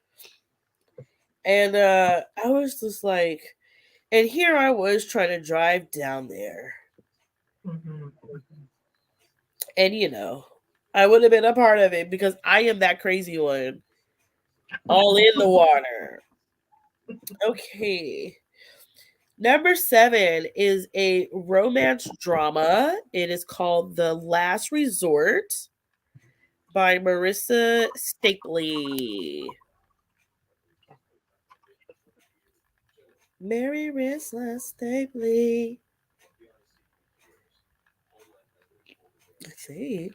And I was just like, and here I was trying to drive down there. Mm-hmm. And I would have been a part of it because I am that crazy one. All in the water. Okay. Number 7 is a romance drama. It is called The Last Resort by Marissa Stapley. Marissa Stapley. I think.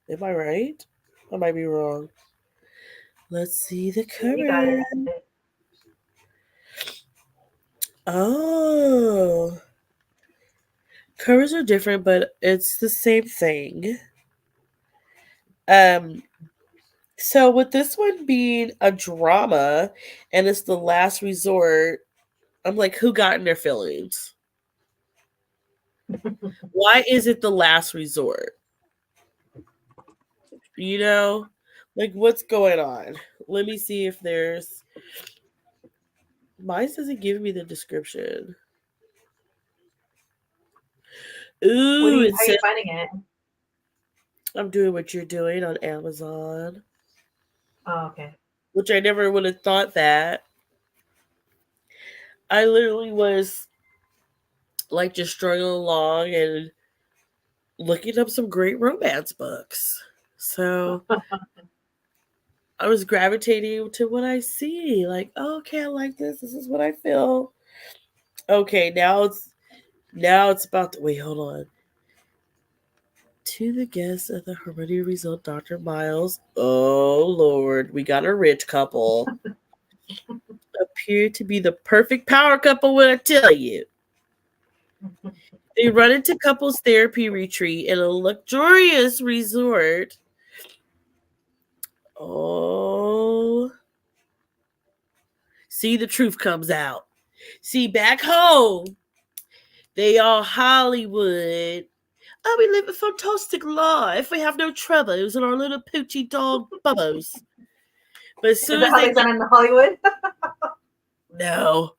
Am I right? I might be wrong. Let's see the cover. You got it. Oh. Covers are different, but it's the same thing. So with this one being a drama and it's the last resort, I'm like, who got in their feelings? Why is it the last resort? Like what's going on? Let me see if there's. Mine doesn't give me the description. Ooh, how are you finding it? I'm doing what you're doing on Amazon. Oh, okay. Which I never would have thought that. I literally was like just struggling along and looking up some great romance books. So I was gravitating to what I see. Like, oh, okay, I like this. This is what I feel. Okay, now it's about to wait, hold on. To the guests of the Harmony Result, Dr. Miles. Oh Lord, we got a rich couple. Appear to be the perfect power couple when I tell you. They run into couples therapy retreat in a luxurious resort. Oh. See, the truth comes out. See, back home, they all Hollywood. Oh, we live a fantastic life. We have no troubles in our little poochy dog bubbles. But as soon Is that how they sound in Hollywood? No.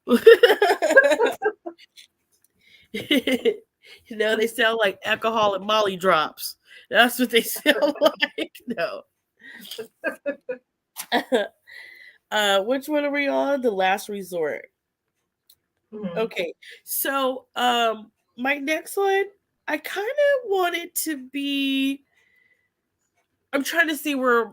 They sound like alcohol and Molly drops. That's what they sound like. No. Which one are we on? The Last Resort. Mm-hmm. Okay. So, my next one, I kind of want it to be. I'm trying to see where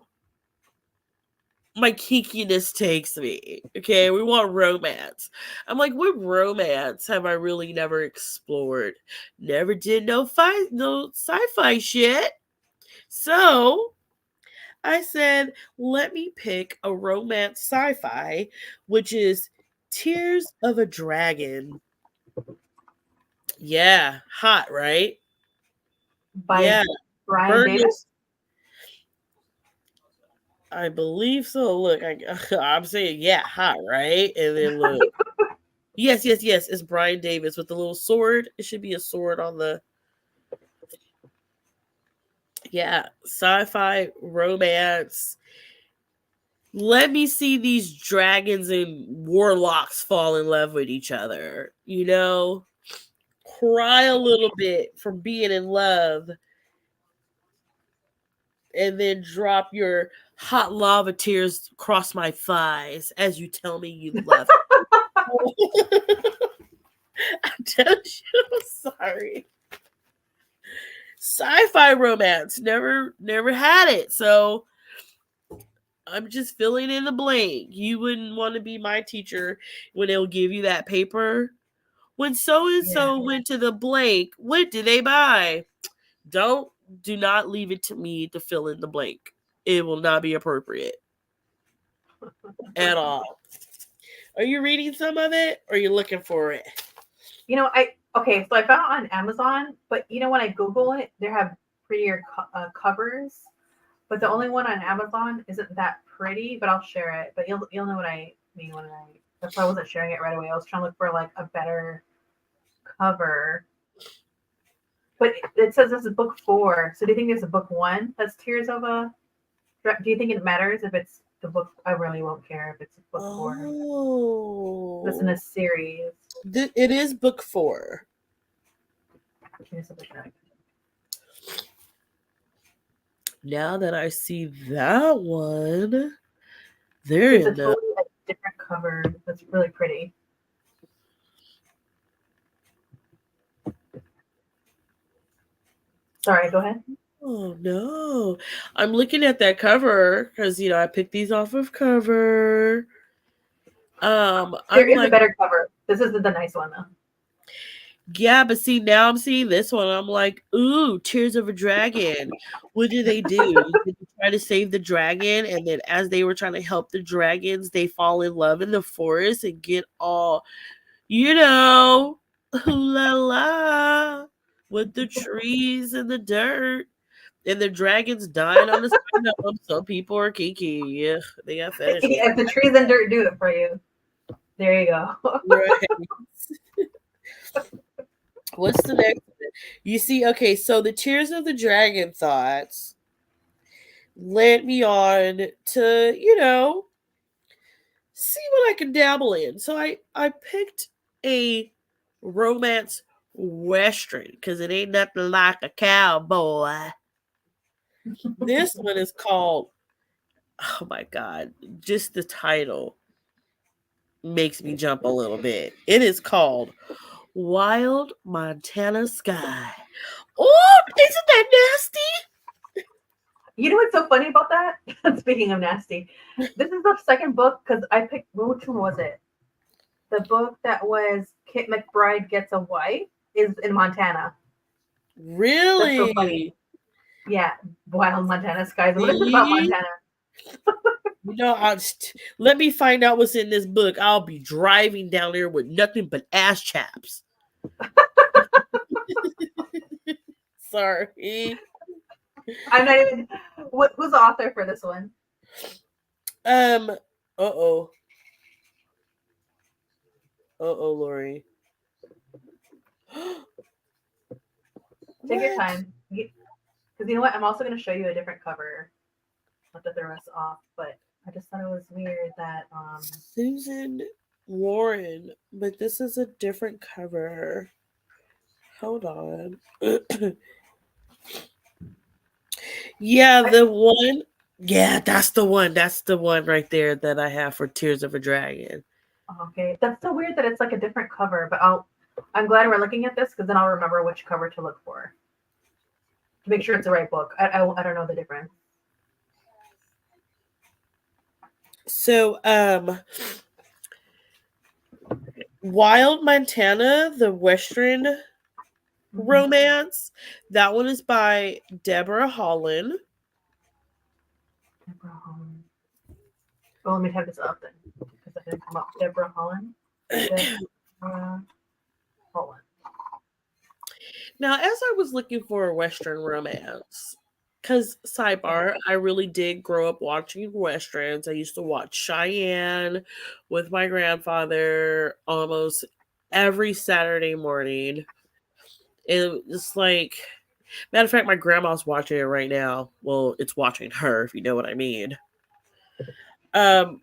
my kinkiness takes me. Okay, we want romance. I'm like, what romance have I really never explored? Never did no sci-fi shit. So I said, let me pick a romance sci-fi, which is Tears of a Dragon. Yeah, hot, right? By Brian Davis? I believe so. Look, I'm saying, yeah, hot, right? And then look. yes. It's Brian Davis with the little sword. It should be a sword on the. Yeah, sci-fi romance. Let me see these dragons and warlocks fall in love with each other. Cry a little bit from being in love. And then drop your hot lava tears across my thighs as you tell me you love it. I told you, I'm sorry. Sci-fi romance. Never had it. So I'm just filling in the blank. You wouldn't want to be my teacher when they'll give you that paper. When so-and-so went to the blank, what did they buy? Do not leave it to me to fill in the blank. It will not be appropriate at all. Are you reading some of it or are you looking for it? So I found it on Amazon, but when I Google it, they have prettier covers. But the only one on Amazon isn't that pretty, but I'll share it. But you'll know what I mean when that's why I wasn't sharing it right away. I was trying to look for like a better cover. But it says this is book 4. So do you think it's a book 1 that's Tears of a... Do you think it matters if it's the book? I really won't care if it's book 4. Oh. It's in a series. It is book 4. Tears of a Dragon. Now that I see that one, there it's a totally different cover. That's really pretty. Sorry, go ahead. Oh no, I'm looking at that cover because I picked these off of Cover. There is a better cover. This is the nice one though. Yeah, but see, now I'm seeing this one. I'm like, ooh, Tears of a Dragon. What do? Did they try to save the dragon? And then as they were trying to help the dragons, they fall in love in the forest and get all, ooh la la, with the trees and the dirt. And the dragons dying on the side of them. Some people are kinky. Yeah, they got fetishes. If the trees and dirt do it for you, there you go. Right. What's the next one? You see, okay, so the Tears of the Dragon thoughts led me on to, see what I can dabble in. So I picked a romance western because it ain't nothing like a cowboy. This one is called, oh my God, just the title makes me jump a little bit. It is called Wild Montana Sky. Oh, isn't that nasty? You know what's so funny about that? Speaking of nasty, this is the second book because I picked, which one was it? The book that was Kit McBride Gets a Wife is in Montana. Really? That's so funny. Yeah, Wild Montana Skies. What is it about Montana? Let me find out what's in this book. I'll be driving down there with nothing but ass chaps. Sorry. I'm not even. Who's the author for this one? Lori. Take your time. Because you know what? I'm also going to show you a different cover. Not that they're us off, but I just thought it was weird that Susan Warren, but this is a different cover. Hold on. Yeah, the one. Yeah, that's the one. That's the one right there that I have for Tears of a Dragon. Okay, that's so weird that it's like a different cover, but I'm glad we're looking at this because then I'll remember which cover to look for to make sure it's the right book. I don't know the difference. So, Wild Montana, the Western romance. That one is by Deborah Holland. Oh, let me have this up then because that didn't come up. Deborah Holland. Deborah Holland. Now, as I was looking for a Western romance, because sidebar, I really did grow up watching Westerns. I used to watch Cheyenne with my grandfather almost every Saturday morning. It's like, matter of fact, my grandma's watching it right now. Well, it's watching her, if you know what I mean. But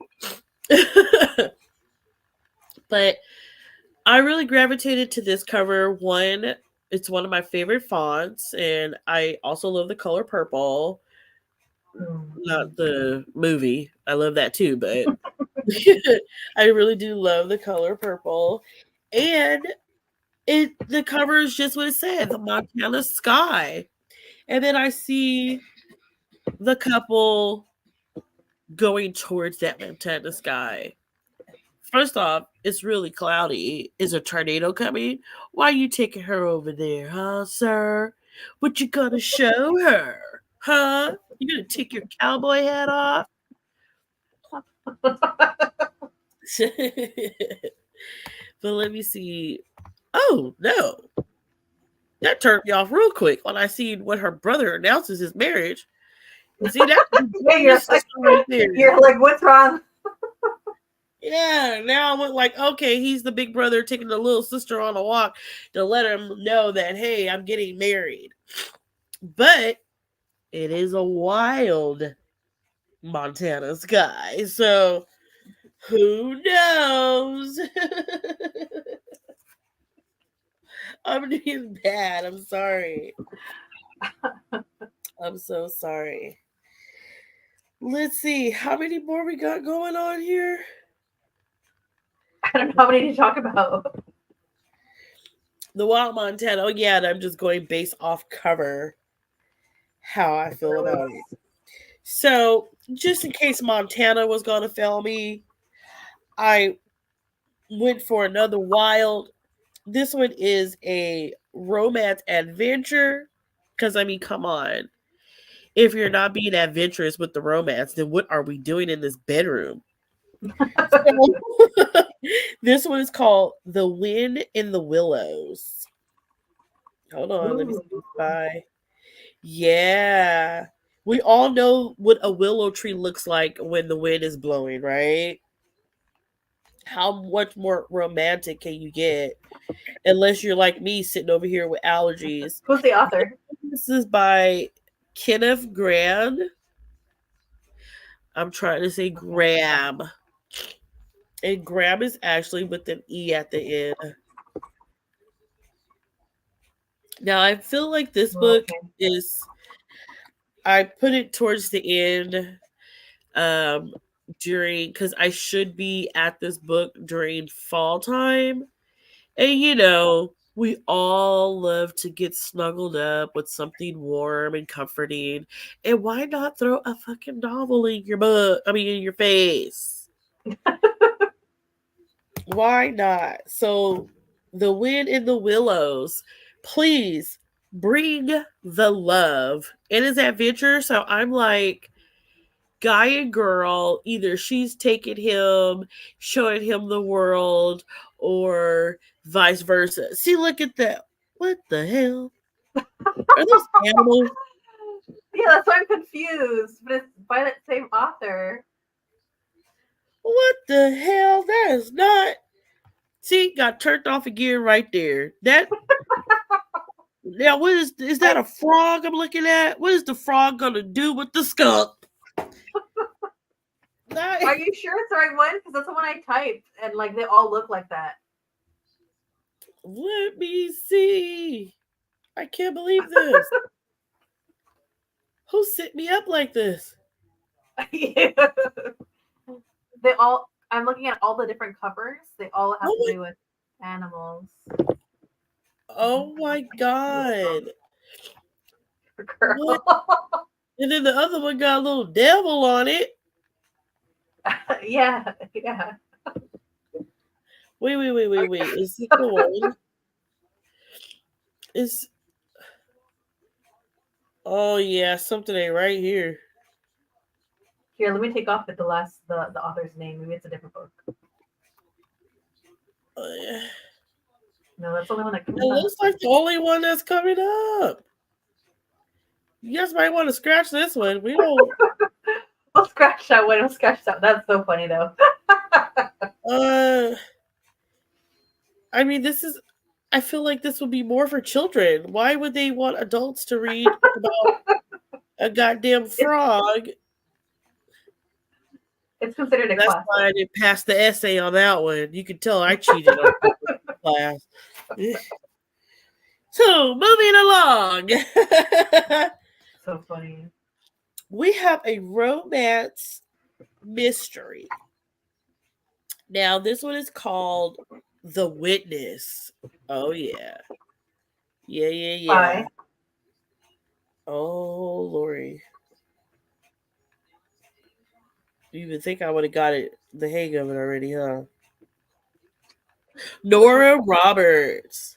I really gravitated to this cover. One, it's one of my favorite fonts, and I also love the color purple. Not the movie. I love that too, but I really do love the color purple. And the cover is just what it said, the Montana sky. And then I see the couple going towards that Montana sky. First off, it's really cloudy. Is a tornado coming? Why are you taking her over there, huh, sir? What you gonna show her? Huh? You gonna take your cowboy hat off? But let me see. Oh, no. That turned me off real quick when I seen when her brother announces his marriage. See, that's you're, like, right there. You're like, what's wrong? Yeah, now I went like, okay, he's the big brother taking the little sister on a walk to let him know that, hey, I'm getting married. But it is a wild Montana sky, so who knows? I'm doing bad. I'm sorry. I'm so sorry. Let's see. How many more we got going on here? I don't know how many to talk about. The Wild Montana. Oh, yeah, and I'm just going based off cover how I feel about it. So, just in case Montana was going to fail me, I went for another wild. This one is a romance adventure. Because, I mean, come on. If you're not being adventurous with the romance, then what are we doing in this bedroom? So, this one is called The Wind in the Willows. Hold on, let me see. Bye. Yeah. We all know what a willow tree looks like when the wind is blowing, right? How much more romantic can you get? Unless you're like me sitting over here with allergies. Who's the author? This is by Kenneth Graham. I'm trying to say Graham. And Graham is actually with an E at the end. Now, I feel like this book is, I put it towards the end during, because I should be at this book during fall time. And, you know, we all love to get snuggled up with something warm and comforting. And why not throw a fucking novel in your book? I mean, in your face. Why not? So, The Wind in the Willows. Please bring the love. It is adventure. So I'm like, guy and girl, either she's taking him, showing him the world, or vice versa. See, look at that. What the hell? Are those animals? Yeah, that's why I'm confused. But it's by that same author. What the hell? That is not. See, got turned off again right there. That. Now, what is that a frog I'm looking at? What is the frog gonna do with the skunk? Are you sure it's the right one? Because that's the one I typed, and like they all look like that. Let me see. I can't believe this. Who set me up like this? Yeah. They all. I'm looking at all the different covers. They all have to do with animals. Oh my god. Girl. And then the other one got a little devil on it. Yeah. Wait. Is this the one? Oh yeah, something ain't right here. Here, let me take off the author's name. Maybe it's a different book. Yeah. No, that's the only one that comes up. It looks like the only one that's coming up. You guys might want to scratch this one. We don't. We'll scratch that one. We'll scratch that. That's so funny though. I mean, this is. I feel like this would be more for children. Why would they want adults to read about a goddamn frog? It's considered a That's classic. why I didn't pass the essay on that one. You can tell I cheated on class. So, moving along. So funny. We have a romance mystery. Now, this one is called The Witness. Oh, yeah. Yeah. Bye. Oh, Lori. You even think I would have got the hang of it already, huh? Nora Roberts.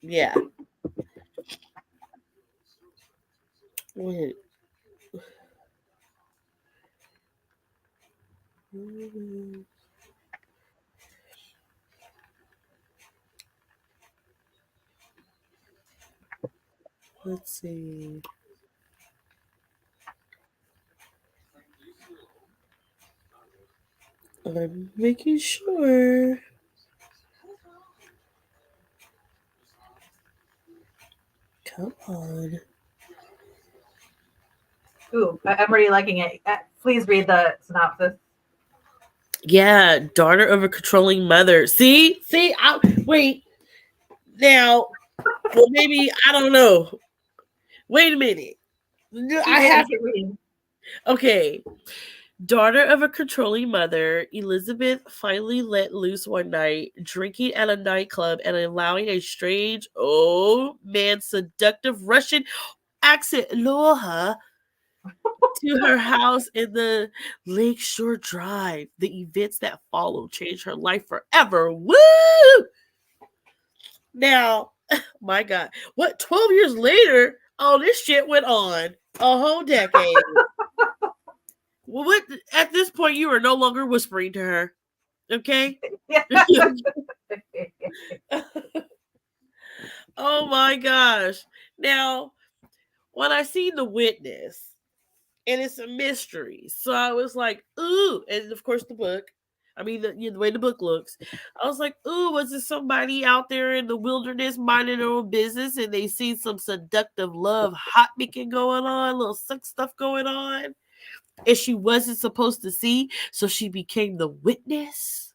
Yeah. Wait. Let's see. I'm making sure. Come on. Ooh, I'm already liking it. Please read the synopsis. Yeah, daughter of a controlling mother. See, wait. Now, well, maybe I don't know. Wait a minute. I have. Keep reading. Okay. Daughter of a controlling mother, Elizabeth finally let loose one night, drinking at a nightclub and allowing a strange, old man, seductive Russian accent lure her to her house in the Lakeshore Drive. The events that followed changed her life forever. Woo! Now, my God, what 12 years later? Oh, this shit went on a whole decade. Well, what at this point you are no longer whispering to her. Okay? Oh my gosh. Now, when I seen The Witness, and it's a mystery. So I was like, ooh, and of course the book. I mean, the way the book looks. I was like, ooh, was it somebody out there in the wilderness minding their own business and they see some seductive love hot making going on, little sex stuff going on, and she wasn't supposed to see, so she became the witness.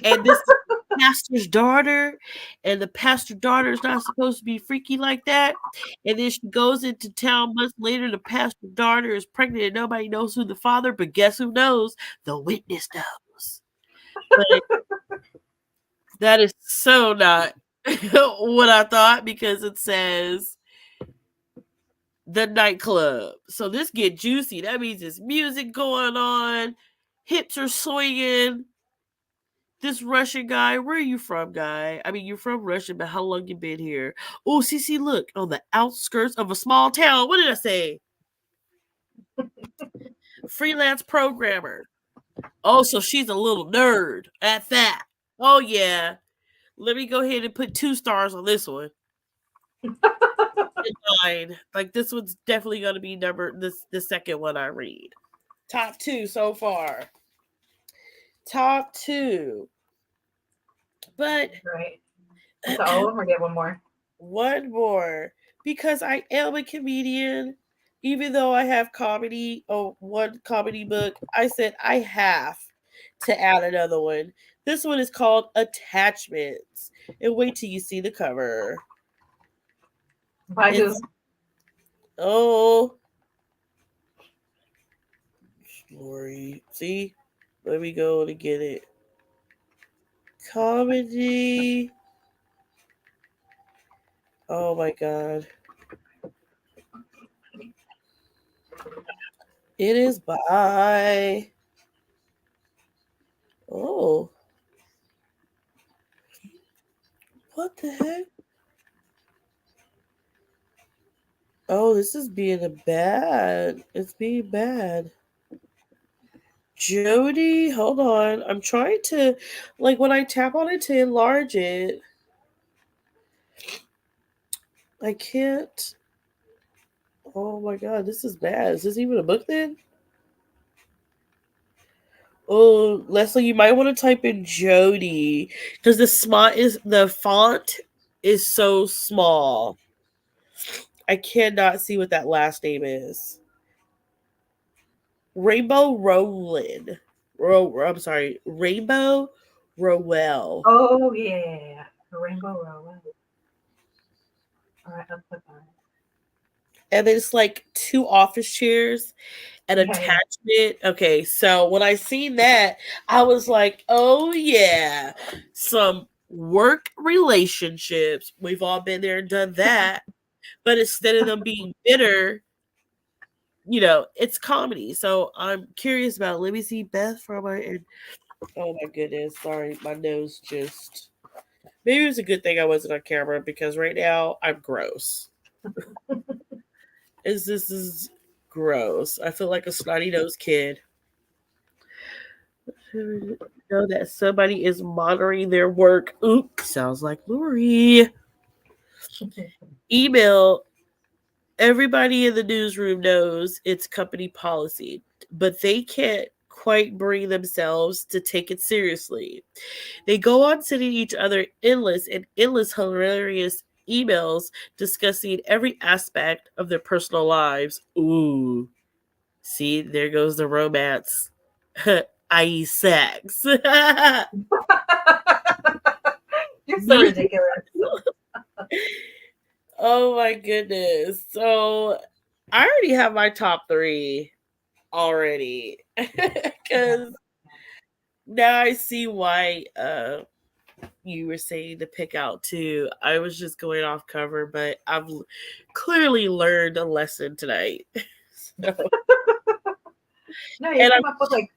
And this is the pastor's daughter, and the pastor's daughter is not supposed to be freaky like that. And then she goes into town months later. The pastor's daughter is pregnant, and nobody knows who the father. But guess who knows? The witness knows. But that is so not what I thought, because it says the nightclub. So this get juicy. That means there's music going on, hips are swinging. This Russian guy, where are you from, guy? I mean, you're from Russia, but how long you been here? Oh, see, look, on the outskirts of a small town. What did I say? Freelance programmer. Oh, so she's a little nerd at that. Oh, yeah. Let me go ahead and put 2 stars on this one. Like, this one's definitely going to be the second one I read. Top 2 so far. Top 2. But right. So all of them, or get one more? One more. Because I am a comedian. Even though I have one comedy book, I said I have to add another one. This one is called Attachments. And wait till you see the cover. By who? Oh. Lori. See? Let me go to get it. Comedy. Oh my God. It is by. Oh. What the heck? Oh, this is being bad. It's being bad. Jody, hold on. I'm trying to, like, when I tap on it to enlarge it, I can't. Oh my God, this is bad. Is this even a book then? Oh, Leslie, you might want to type in Jody, because the font is so small. I cannot see what that last name is. Rainbow Rowland. I'm sorry, Rainbow Rowell. Oh yeah, Rainbow Row. All right, let's put that. And then it's like 2 office chairs, an attachment. Okay, so when I seen that, I was like, oh yeah, some work relationships. We've all been there and done that. But instead of them being bitter, it's comedy. So I'm curious about. Let me see Beth from my. Oh my goodness! Sorry, my nose just. Maybe it was a good thing I wasn't on camera because right now I'm gross. This is gross. I feel like a snotty nosed kid. Know that somebody is monitoring their work. Oop, sounds like Lori. Email. Everybody in the newsroom knows it's company policy, but they can't quite bring themselves to take it seriously. They go on sending each other endless hilarious emails discussing every aspect of their personal lives. Ooh. See, there goes the romance. I.e. sex. You're so ridiculous. Oh my goodness. So I already have my top 3 already. Because now I see why you were saying to pick out 2. I was just going off cover, but I've clearly learned a lesson tonight. So, no, you came up with like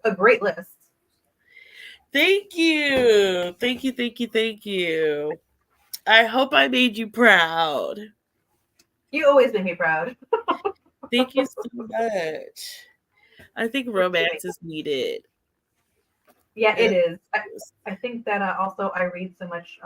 a great list. Thank you. Thank you, thank you, thank you. I hope I made you proud. You always make me proud. Thank you so much. I think romance is needed. Yeah, it is. I think that also I read so much,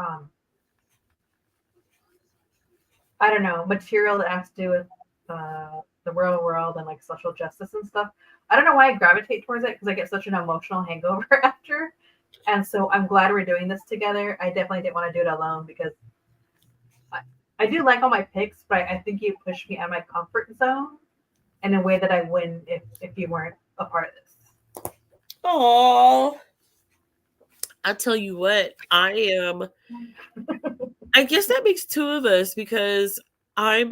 I don't know, material that has to do with the real world and like social justice and stuff. I don't know why I gravitate towards it because I get such an emotional hangover after. And so I'm glad we're doing this together. I definitely didn't want to do it alone because I do like all my picks, but I think you push me out of my comfort zone in a way that I wouldn't if you weren't a part of this. Oh, I'll tell you what, I guess that makes 2 of us because I'm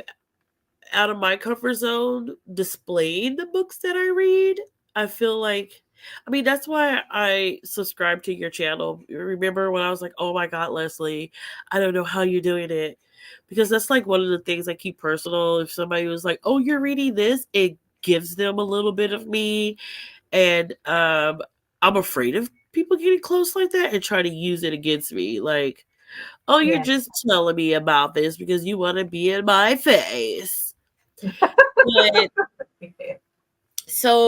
out of my comfort zone displaying the books that I read. I feel like, that's why I subscribe to your channel. Remember when I was like, oh my God, Leslie, I don't know how you're doing it. Because that's like one of the things I keep personal. If somebody was like, oh, you're reading this, it gives them a little bit of me. And I'm afraid of people getting close like that and trying to use it against me. Like, oh, you're just telling me about this because you want to be in my face. But,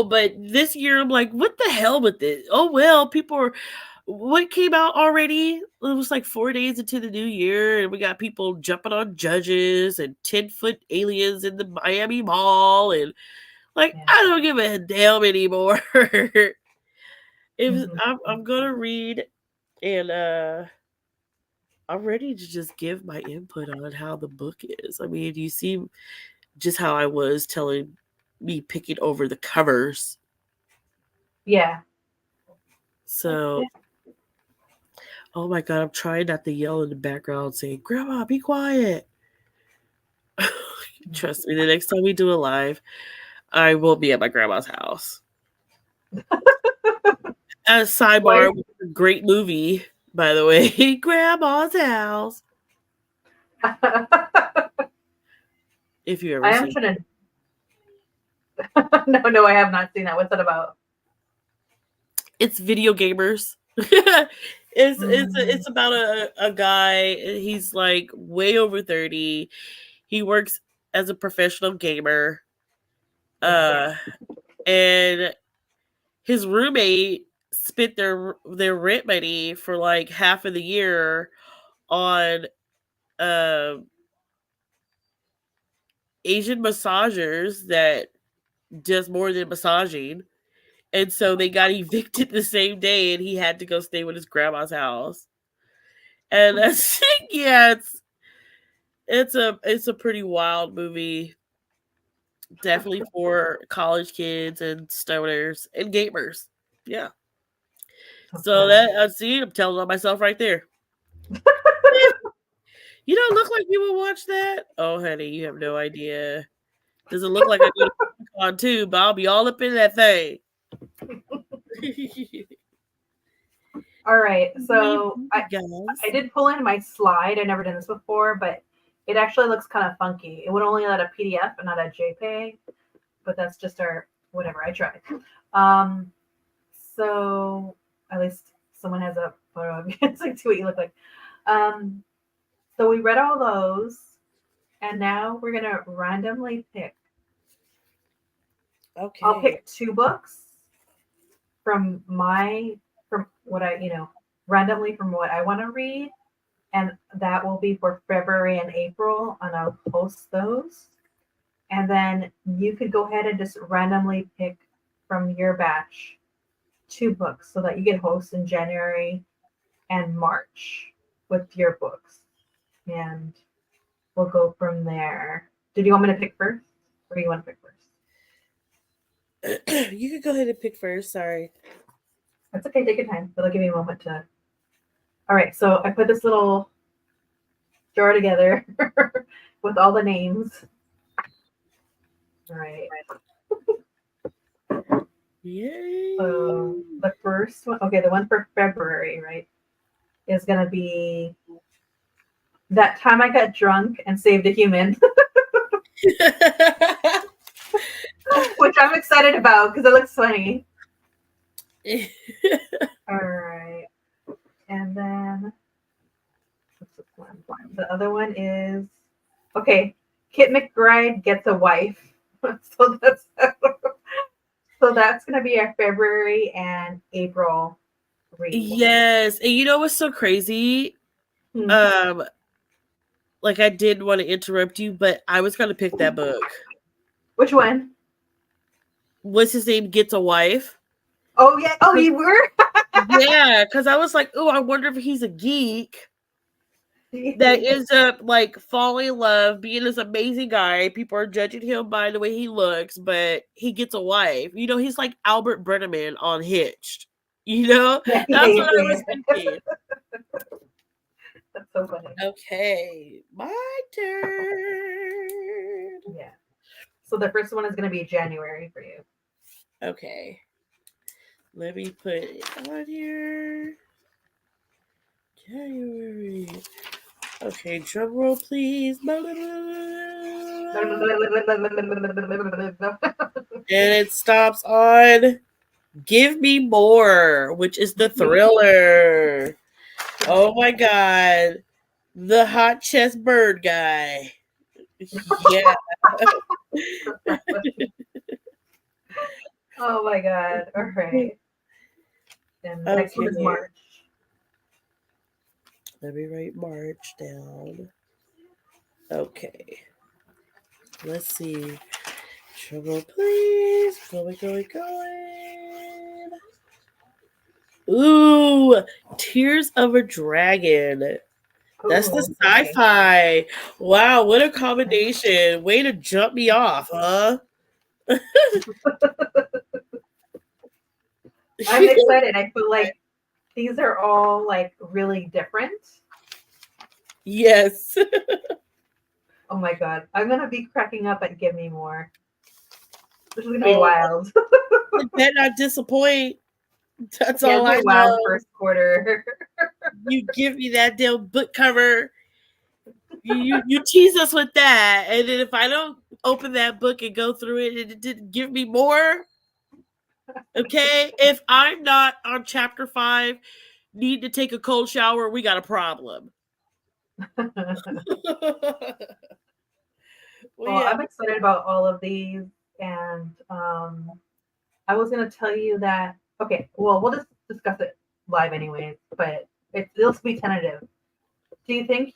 but this year I'm like, what the hell with this? Oh, well, what came out already? It was like 4 days into the new year, and we got people jumping on judges and 10-foot aliens in the Miami Mall, and I don't give a damn anymore. I'm gonna read, and I'm ready to just give my input on how the book is. You see just how I was telling me picking over the covers. Yeah. So, oh my God, I'm trying not to yell in the background saying, Grandma, be quiet. Trust me, the next time we do a live, I will be at my grandma's house. As a sidebar, a great movie, by the way, Grandma's House. If you ever seen it. No, I have not seen that. What's that about? It's video gamers. It's about a guy. He's like way over 30. He works as a professional gamer. And his roommate spent their rent money for like half of the year on Asian massagers that does more than massaging. And so they got evicted the same day and he had to go stay with his grandma's house. And that's it's a pretty wild movie. Definitely for college kids and stoners and gamers. Yeah. So that see, I'm telling on myself right there. You don't look like you would watch that. Oh, honey, you have no idea. Does it look like I go to con too? But I'll be all up in that thing. All right. So Guys. I did pull in my slide. I've never done this before, but it actually looks kind of funky. It would only let a PDF and not a JPEG, but that's just our whatever. I tried. So at least someone has a photo of you. It's like, see what you look like. So we read all those, and now we're gonna randomly pick. Okay. I'll pick 2 books from what I randomly from what I want to read, and that will be for February and April, and I'll post those. And then you could go ahead and just randomly pick from your batch 2 books so that you get hosts in January and March with your books. And we'll go from there. Did you want me to pick first? Or do you want to pick first? You could go ahead and pick first. Sorry. That's okay. Take your time. It'll give me a moment to. All right. So I put this little jar together with all the names. All right. Yay. So the first one, okay, the one for February, right, is going to be That Time I Got Drunk and Saved a Human. Which I'm excited about because it looks funny. All right. And then what's this one? The other one is Kit McBride Gets a Wife. So that's gonna be our February and April read. Yes. And you know what's so crazy? Like I did want to interrupt you, but I was gonna pick that book. Which one? What's his name? Gets a Wife. Oh yeah. Oh, you were? Yeah, because I was like, oh, I wonder if he's a geek that ends up like falling in love, being this amazing guy. People are judging him by the way he looks, but he gets a wife. You know, he's like Albert Brenneman on Hitched. You know, that's what I was thinking. That's so funny. Okay, my turn. Yeah. So the first one is going to be January for you. Okay. Let me put it on here. January. Okay, drum roll, please. And it stops on Give Me More, which is the thriller. Oh my God. The hot chest bird guy. Yeah. Oh my God. All right. And the next one is March. Let me write March down. Okay. Let's see. Trouble, please. Going. Ooh, Tears of a Dragon. That's the SCIFI. Okay. Wow, what a combination. Way to jump me off, huh? I'm excited. I feel like these are all like really different. Yes. Oh my God. I'm going to be cracking up at Give Me More. This is going to be wild. It better not disappoint. That's all I know. Wild first quarter. You give me that damn book cover. You tease us with that, and then if I don't open that book and go through it, and it didn't give me more. Okay, if I'm not on chapter 5, need to take a cold shower, we got a problem. Well, I'm excited about all of these, and I was going to tell you that. Okay, well, we'll just discuss it live anyways, but it'll be tentative. Do you think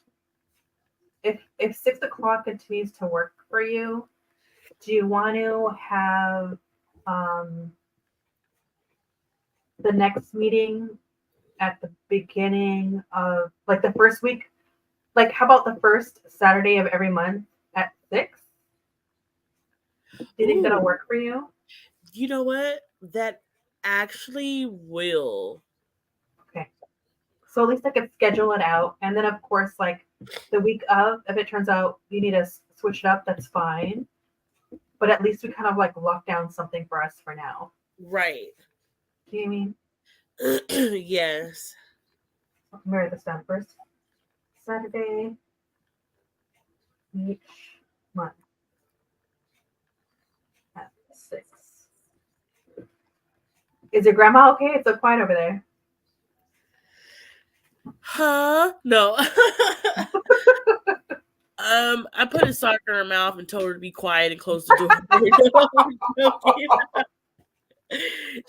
if 6 o'clock continues to work for you, do you want to have the next meeting at the beginning of like the first week? Like, how about the first Saturday of every month at 6? Do you think that'll work for you? You know what? That actually will. Okay. So at least I could schedule it out. And then, of course, like the week of, if it turns out you need to switch it up, that's fine. But at least we kind of like lock down something for us for now. Right. Do you mean? Yes. Let me write this down first. Saturday each month at 6. Is your grandma okay? It's so quiet over there. Huh? No. I put a sock in her mouth and told her to be quiet and close the door.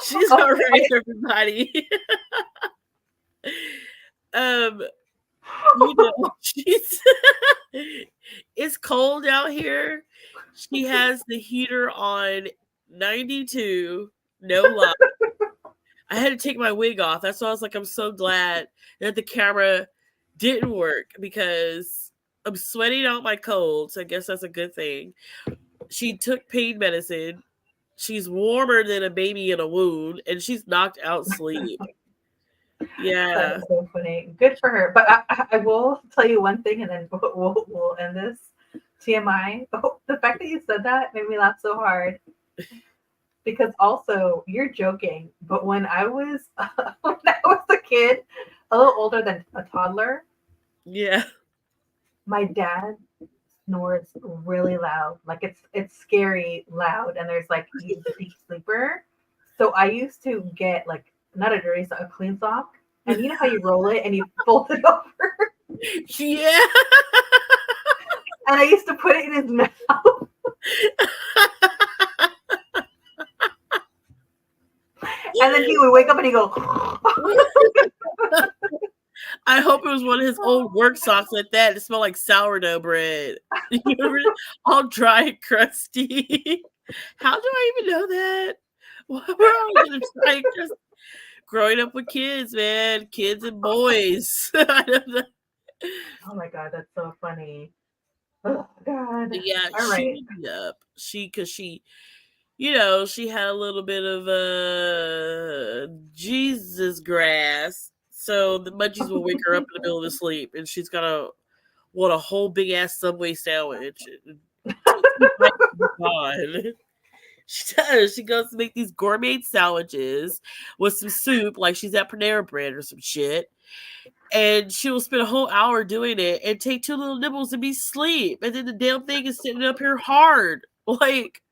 She's all right, everybody. You know, it's cold out here. She has the heater on 92, no lie. I had to take my wig off. That's why I was like, I'm so glad that the camera didn't work because I'm sweating out my cold. So I guess that's a good thing. She took pain medicine. She's warmer than a baby in a wound, and she's knocked out sleep. Yeah. That's so funny. Good for her. But I will tell you one thing, and then we'll end this. TMI. Oh, the fact that you said that made me laugh so hard. Because also, you're joking, but when I was a kid, a little older than a toddler, Yeah. my dad snores really loud. Like it's scary loud, and there's like he's a deep sleeper. So I used to get like not a dirty sock, a clean sock, and you know how you roll it and you fold it over. Yeah. And I used to put it in his mouth. And then he would wake up and he'd go. I hope it was one of his old work socks like that. It smelled like sourdough bread. All dry and crusty. How do I even know that? Why were I going to try just growing up with kids, man? Kids and boys. I don't know. Oh my God, that's so funny. Oh God. Yeah, all right. Because she, you know, she had a little bit of Jesus grass. So the munchies will wake her up in the middle of the sleep, and she's gonna want a whole big ass Subway sandwich. She does. She goes to make these gourmet sandwiches with some soup, like she's at Panera Bread or some shit. And she will spend a whole hour doing it and take 2 little nibbles and be asleep. And then the damn thing is sitting up here hard. Like,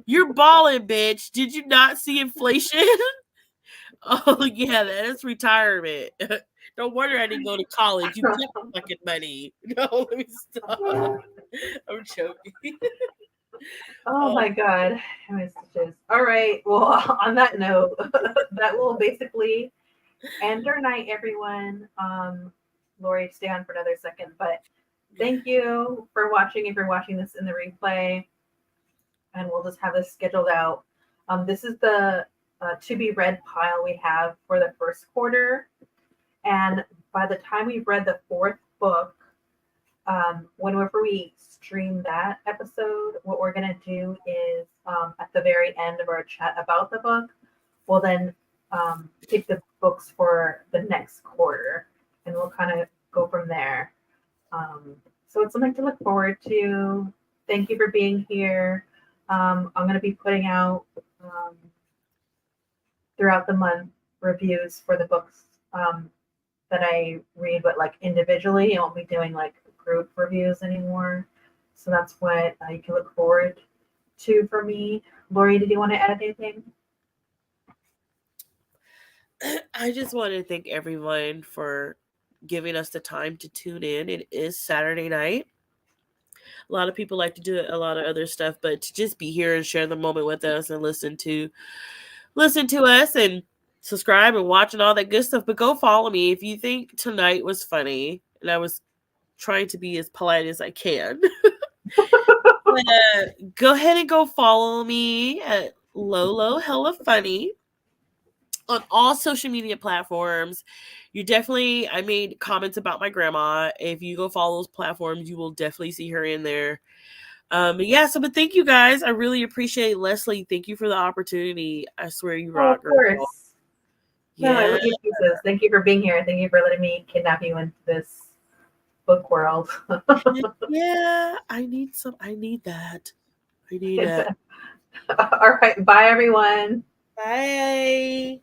you're balling, bitch. Did you not see inflation? Oh, yeah, that is retirement. No wonder I didn't go to college. You get the fucking money. No, let me stop. I'm joking. Oh my God. I miss stitches. All right. Well, on that note, that will basically end our night, everyone. Lori, stay on for another second, but thank you for watching. If you're watching this in the replay, and we'll just have this scheduled out. This is the to be read pile we have for the first quarter, and by the time we've read the 4th book, whenever we stream that episode, what we're going to do is at the very end of our chat about the book, we'll then pick the books for the next quarter, and we'll kind of go from there. So it's something to look forward to. Thank you for being here. I'm going to be putting out throughout the month reviews for the books that I read, but like individually. I won't be doing like group reviews anymore. So that's what you can look forward to for me. Lori, did you want to add anything? I just want to thank everyone for giving us the time to tune in. It is Saturday night. A lot of people like to do a lot of other stuff, but to just be here and share the moment with us and listen to us and subscribe and watch and all that good stuff. But go follow me if you think tonight was funny, and I was trying to be as polite as I can. Go ahead and go follow me at Lolo Hella Funny on all social media platforms. I made comments about my grandma. If you go follow those platforms, you will definitely see her in there. But thank you guys. I really appreciate it. Leslie, thank you for the opportunity. I swear you rock. Of course. Girl. Yeah. No, I love you pieces. Thank you for being here. Thank you for letting me kidnap you into this book world. Yeah, I need that. I need it. All right. Bye, everyone. Bye.